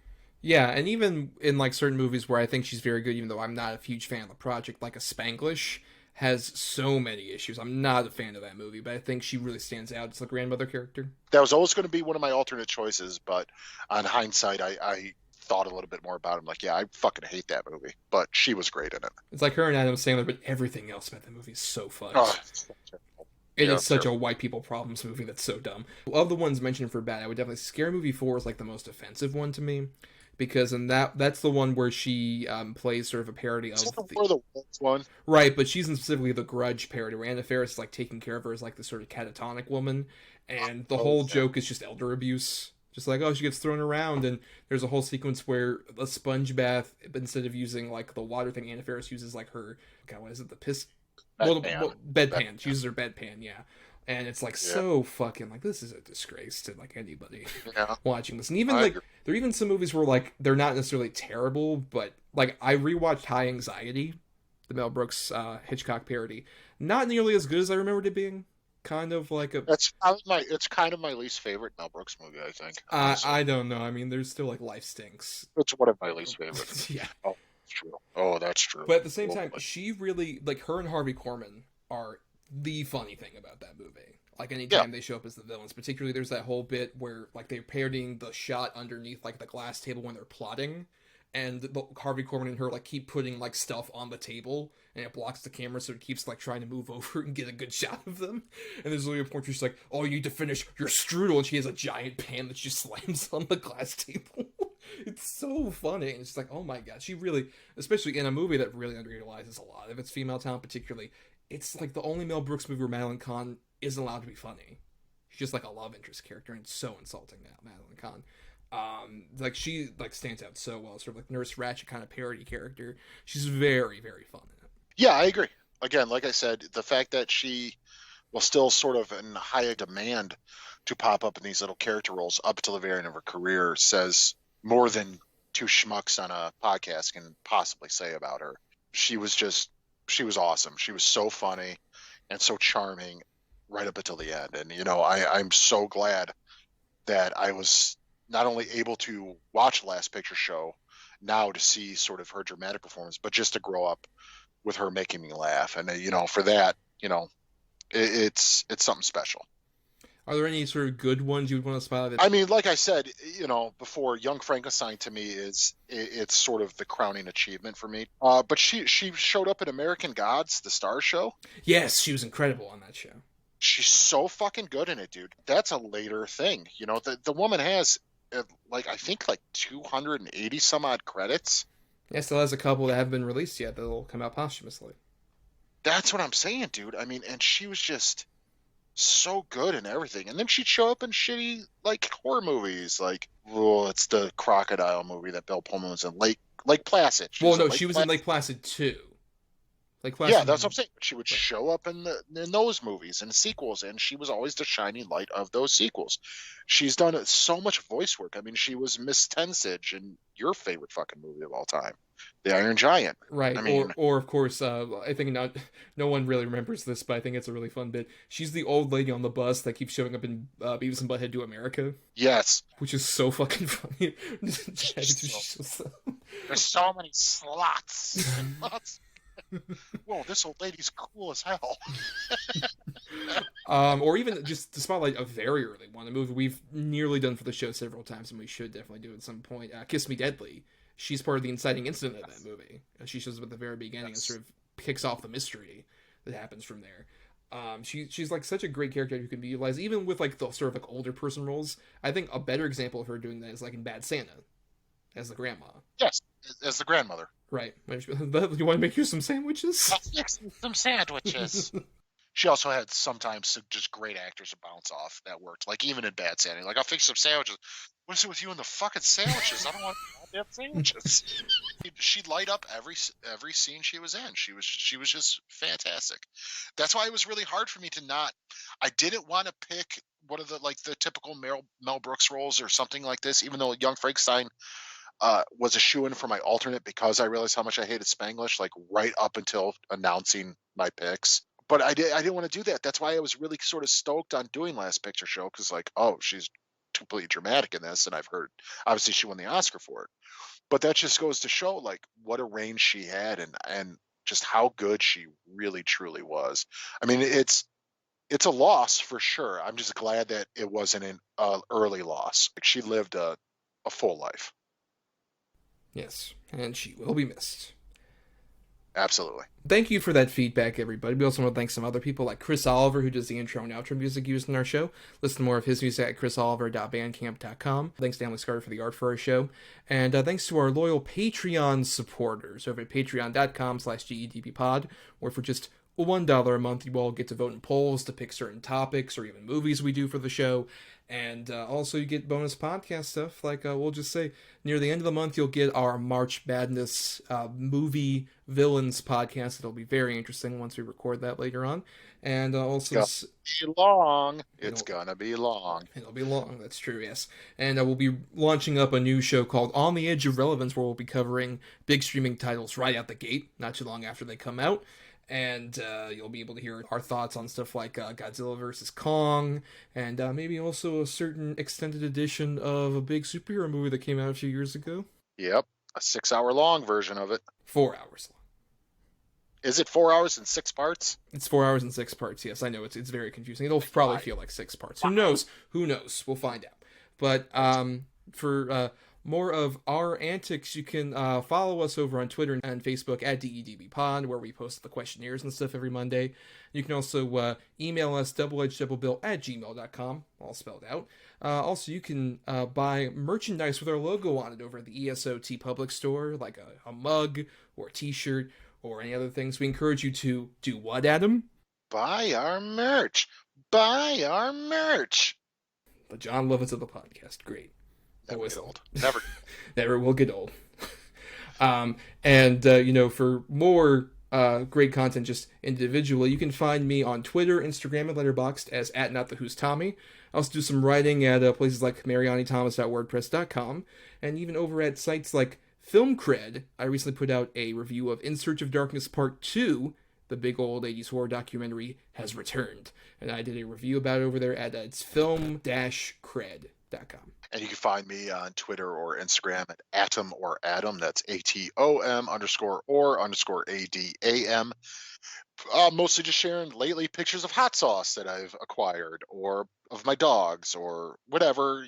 S2: Yeah, and even in like certain movies where I think she's very good, even though I'm not a huge fan of the project, like a Spanglish has so many issues. I'm not a fan of that movie, but I think she really stands out as the grandmother character.
S3: That was always going to be one of my alternate choices, but on hindsight, I thought a little bit more about it. I'm like, yeah, I fucking hate that movie, but she was great in it.
S2: It's like her and Adam Sandler, but everything else about that movie is so fucked. It's such a white people problems movie that's so dumb. Of the ones mentioned for bad, I would definitely say Scary Movie 4 is like the most offensive one to me, because in that's the one where she plays sort of a parody of
S3: the one.
S2: Right, but she's in specifically the Grudge parody where Anna Faris is like taking care of her as like this sort of catatonic woman, and the whole joke is just elder abuse. Just like, she gets thrown around, and there's a whole sequence where a sponge bath, instead of using like the water thing, Anna Faris uses like her, what is it, the piss? Bedpan. She uses her bedpan, yeah. And it's like so fucking like, this is a disgrace to like anybody watching this. And even like there are even some movies where like they're not necessarily terrible, but like I rewatched High Anxiety, the Mel Brooks Hitchcock parody. Not nearly as good as I remembered it being. Kind of like
S3: it's kind of my least favorite Mel Brooks movie, I think.
S2: I don't know. I mean, there's still like Life Stinks.
S3: It's one of my least favorites.
S2: Yeah.
S3: Oh, that's true. Oh, that's true.
S2: But at the same time, she really like her and Harvey Korman are the funny thing about that movie. Like anytime they show up as the villains, particularly there's that whole bit where like they're parodying the shot underneath like the glass table when they're plotting, and Harvey Korman and her like keep putting like stuff on the table, and it blocks the camera, so it keeps like trying to move over and get a good shot of them. And there's literally a point where she's like, "Oh, you need to finish your strudel," and she has a giant pan that she slams on the glass table. It's so funny, and it's like, oh my god, she really, especially in a movie that really underutilizes a lot of its female talent, particularly, it's like the only Mel Brooks movie where Madeline Kahn isn't allowed to be funny. She's just like a love interest character, and it's so insulting now, Madeline Kahn. Like she like stands out so well, sort of like Nurse Ratched kind of parody character. She's very, very fun in it.
S3: Yeah, I agree. Again, like I said, the fact that she was still sort of in high demand to pop up in these little character roles up to the very end of her career says more than two schmucks on a podcast can possibly say about her. She was awesome. She was so funny and so charming right up until the end. And, I'm so glad that I was not only able to watch The Last Picture Show now to see sort of her dramatic performance, but just to grow up with her making me laugh. And, for that, it's something special.
S2: Are there any sort of good ones you would want to spotlight?
S3: I mean, like I said, before, Young Frankenstein to me it's sort of the crowning achievement for me. But she showed up in American Gods, the Star Show.
S2: Yes, she was incredible on that show.
S3: She's so fucking good in it, dude. That's a later thing. The woman has I think 280 some odd credits.
S2: Yeah, still has a couple that haven't been released yet that'll come out posthumously.
S3: That's what I'm saying, dude. I mean, and she was just so good in everything. And then she'd show up in shitty horror movies, it's the crocodile movie that Bill Pullman was in, Lake Placid.
S2: She was in Lake Placid too.
S3: Yeah, that's what I'm saying. She would show up in those movies and sequels, and she was always the shining light of those sequels. She's done so much voice work. I mean, she was Miss Tensage in your favorite fucking movie of all time, The Iron Giant.
S2: Right.
S3: I mean,
S2: or of course, I think no one really remembers this, but I think it's a really fun bit. She's the old lady on the bus that keeps showing up in Beavis and Butthead Do America.
S3: Yes.
S2: Which is so fucking funny.
S3: There's so many slots. Whoa, this old lady's cool as hell.
S2: Or even just to spotlight a very early one, a movie we've nearly done for the show several times, and we should definitely do at some point. Kiss Me Deadly. She's part of the inciting incident of that movie. She shows up at the very beginning and sort of kicks off the mystery that happens from there. She's such a great character who can be utilized even with the sort of older person roles. I think a better example of her doing that is in Bad Santa as the grandma.
S3: Yes, as the grandmother.
S2: Right. You want to make you some sandwiches?
S3: I'll fix some sandwiches. She also had sometimes just great actors to bounce off that worked. Even in Bad Santa, I'll fix some sandwiches. What is it with you and the fucking sandwiches? I don't want goddamn sandwiches. She'd light up every scene she was in. She was just fantastic. That's why it was really hard for me to not. I didn't want to pick one of the typical Mel Brooks roles or something like this, even though Young Frankenstein was a shoo-in for my alternate because I realized how much I hated Spanglish, right up until announcing my picks. But I didn't want to do that. That's why I was really sort of stoked on doing Last Picture Show, because she's completely dramatic in this, and I've heard obviously she won the Oscar for it. But that just goes to show what a range she had and just how good she really truly was. I mean, it's a loss for sure. I'm just glad that it wasn't an early loss. She lived a full life.
S2: Yes, and she will be missed.
S3: Absolutely.
S2: Thank you for that feedback, everybody. We also want to thank some other people like Chris Oliver, who does the intro and outro music used in our show. Listen to more of his music at chrisoliver.bandcamp.com. Thanks to Emily Scarter for the art for our show. And thanks to our loyal Patreon supporters over at patreon.com/GEDBpod, where for just $1 a month, you all get to vote in polls to pick certain topics or even movies we do for the show. And also you get bonus podcast stuff, we'll just say, near the end of the month, you'll get our March Madness movie villains podcast. It'll be very interesting once we record that later on. And also...
S3: It's long. It's gonna be long.
S2: It'll be long, that's true, yes. And we'll be launching up a new show called On the Edge of Relevance, where we'll be covering big streaming titles right out the gate, not too long after they come out. And you'll be able to hear our thoughts on stuff like Godzilla vs. Kong, and maybe also a certain extended edition of a big superhero movie that came out a few years ago.
S3: Yep, a 6-hour-long version of it.
S2: 4 hours long.
S3: Is it 4 hours and 6 parts?
S2: It's 4 hours and 6 parts, yes. I know, it's very confusing. It'll probably feel like 6 parts. Who knows? Who knows? We'll find out. But for... more of our antics, you can follow us over on Twitter and Facebook at DEDBpod, where we post the questionnaires and stuff every Monday. You can also email us doubleedgedoublebill@gmail.com, all spelled out. Also, you can buy merchandise with our logo on it over at the ESO TeePublic store, like a mug or a t-shirt or any other things. We encourage you to do what, Adam?
S3: Buy our merch! Buy our merch!
S2: The John Lovitz of the podcast. Great.
S3: Never get old. Never.
S2: Never will get old. For more great content just individually, you can find me on Twitter, Instagram, and Letterboxd as @NotTheWho'sTommy. I also do some writing at places like marianithomas.wordpress.com, and even over at sites like Film Cred. I recently put out a review of In Search of Darkness Part 2, the big old 80s horror documentary, has returned. And I did a review about it over there at it's film-cred.com.
S3: And you can find me on Twitter or Instagram at Atom or Adam. That's ATOM_or_ADAM. Mostly just sharing lately pictures of hot sauce that I've acquired, or of my dogs, or whatever,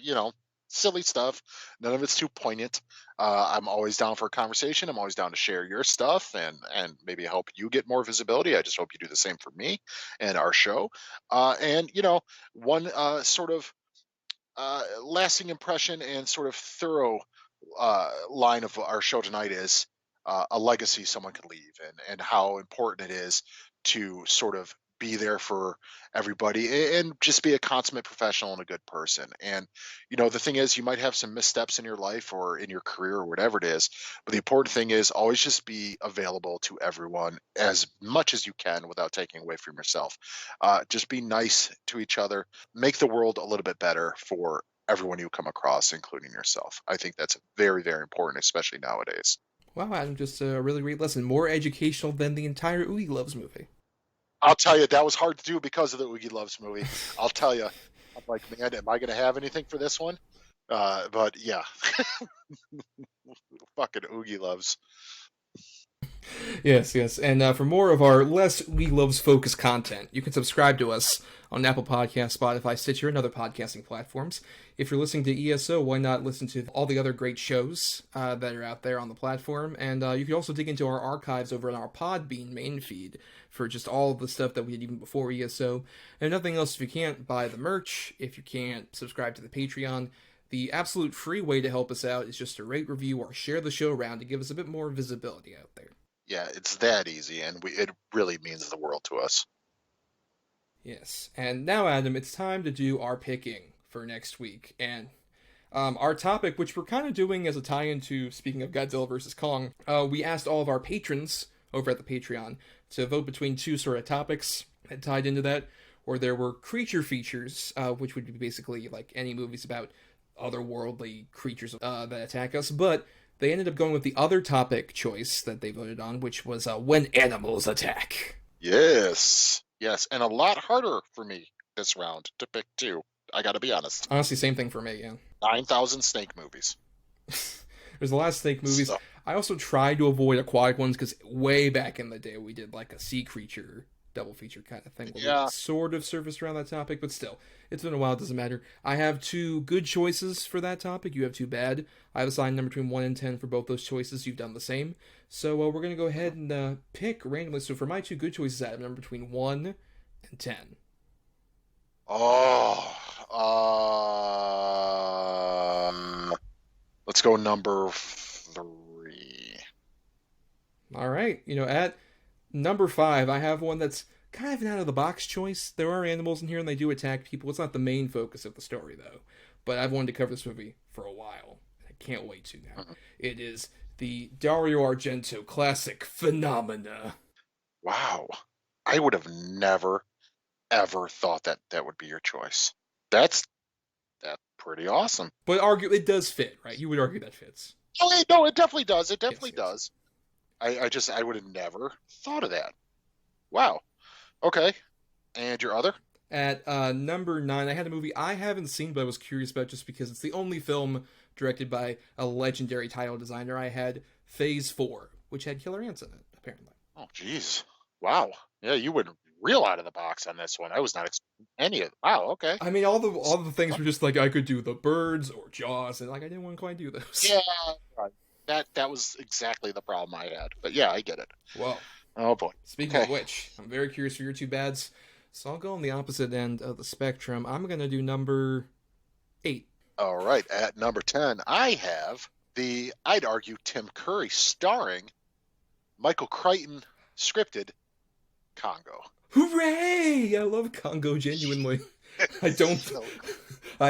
S3: silly stuff. None of it's too poignant. I'm always down for a conversation. I'm always down to share your stuff and maybe help you get more visibility. I just hope you do the same for me and our show. One sort of lasting impression and sort of thorough line of our show tonight is a legacy someone could leave, and how important it is to sort of be there for everybody and just be a consummate professional and a good person. And the thing is, you might have some missteps in your life or in your career or whatever it is, but the important thing is always just be available to everyone as much as you can without taking away from yourself. Just be nice to each other, make the world a little bit better for everyone you come across, including yourself. I think that's very, very important, especially nowadays.
S2: Wow, Adam, just a really great lesson. More educational than the entire Oogieloves movie.
S3: I'll tell you, that was hard to do because of the Oogieloves movie. I'll tell you. I'm like, man, am I going to have anything for this one? But yeah. Fucking Oogieloves.
S2: Yes. And for more of our less Oogieloves focused content, you can subscribe to us on Apple Podcasts, Spotify, Stitcher, and other podcasting platforms. If you're listening to ESO, why not listen to all the other great shows that are out there on the platform? And you can also dig into our archives over on our Podbean main feed for just all the stuff that we did even before ESO. And nothing else, if you can't buy the merch, if you can't subscribe to the Patreon, the absolute free way to help us out is just to rate, review, or share the show around to give us a bit more visibility out there.
S3: Yeah, it's that easy, and it really means the world to us.
S2: Yes, and now, Adam, it's time to do our picking for next week. And our topic, which we're kind of doing as a tie-in to, speaking of Godzilla vs. Kong, we asked all of our patrons over at the Patreon to vote between two sort of topics that tied into that, or there were creature features, which would be basically like any movies about otherworldly creatures that attack us, but they ended up going with the other topic choice that they voted on, which was when animals attack.
S3: Yes, and a lot harder for me this round to pick too. I gotta be honest.
S2: Honestly, same thing for me, yeah.
S3: 9,000 snake movies.
S2: There's a lot of snake movies. So. I also tried to avoid aquatic ones because way back in the day we did like a sea creature double feature kind of thing.
S3: Yeah.
S2: We sort of surfaced around that topic, but still, it's been a while, it doesn't matter. I have 2 good choices for that topic. You have 2 bad. I have assigned number between 1 and 10 for both those choices. You've done the same. So we're going to go ahead and pick randomly. So for my 2 good choices, I have number between 1 and 10.
S3: Let's go number 3.
S2: All right. At number 5, I have one that's kind of an out-of-the-box choice. There are animals in here, and they do attack people. It's not the main focus of the story, though. But I've wanted to cover this movie for a while. I can't wait to now. It is the Dario Argento classic Phenomena.
S3: Wow. I would have never, ever thought that would be your choice. That's pretty awesome.
S2: But it does fit, right? You would argue that fits.
S3: Oh, no, it definitely does. It definitely does. I would have never thought of that. Wow. Okay. And your other?
S2: At number 9, I had a movie I haven't seen, but I was curious about just because it's the only film directed by a legendary title designer. I had Phase 4, which had killer ants in it, apparently.
S3: Oh, jeez. Wow. Yeah, you went real out of the box on this one. I was not expecting any of it. Wow, okay.
S2: I mean, all the things were just like, I could do the birds or Jaws, and like I didn't want to quite do those.
S3: Yeah, right. That was exactly the problem I had. But yeah, I get it.
S2: Well.
S3: Oh, boy.
S2: Speaking of which, I'm very curious for your 2 bads. So I'll go on the opposite end of the spectrum. I'm going to do number 8.
S3: All right. At number 10, I have I'd argue, Tim Curry starring Michael Crichton scripted Congo.
S2: Hooray! I love Congo, genuinely. I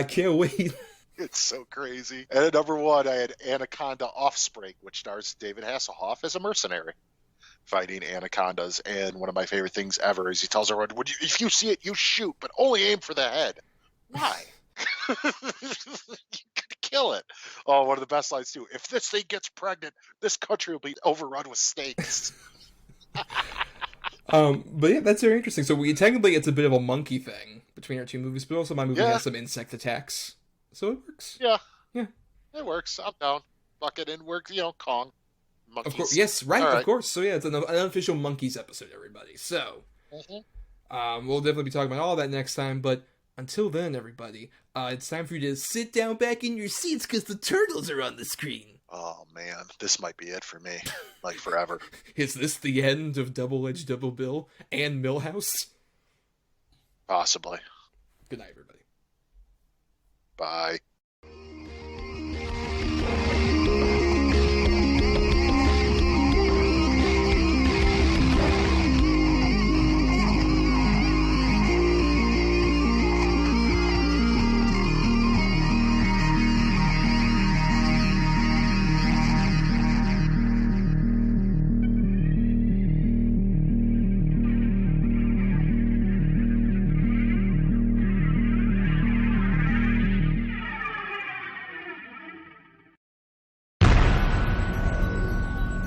S2: can't wait.
S3: It's so crazy. And at number 1, I had Anaconda Offspring, which stars David Hasselhoff as a mercenary fighting anacondas. And one of my favorite things ever is he tells everyone, if you see it, you shoot, but only aim for the head. Why? You could kill it. Oh, one of the best lines, too. If this thing gets pregnant, this country will be overrun with snakes.
S2: But yeah, that's very interesting. So technically it's a bit of a monkey thing between our 2 movies, but also my movie has some insect attacks So it works.
S3: Yeah.
S2: Yeah.
S3: It works. I'm down. Fuck it, and works, Kong. Monkeys.
S2: Of course. Yes, right,
S3: All
S2: of course. So yeah, it's an unofficial Monkeys episode, everybody. So, we'll definitely be talking about all that next time, but until then, everybody, it's time for you to sit down back in your seats because the turtles are on the screen.
S3: Oh, man. This might be it for me. Like, forever.
S2: Is this the end of Double-Edged Double Bill and Millhouse?
S3: Possibly.
S2: Good night, everybody.
S3: Bye.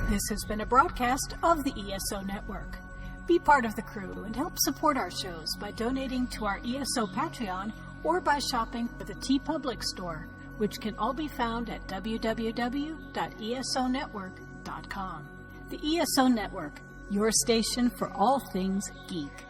S1: This has been a broadcast of the ESO Network. Be part of the crew and help support our shows by donating to our ESO Patreon or by shopping at the TeePublic store, which can all be found at www.esonetwork.com. The ESO Network, your station for all things geek.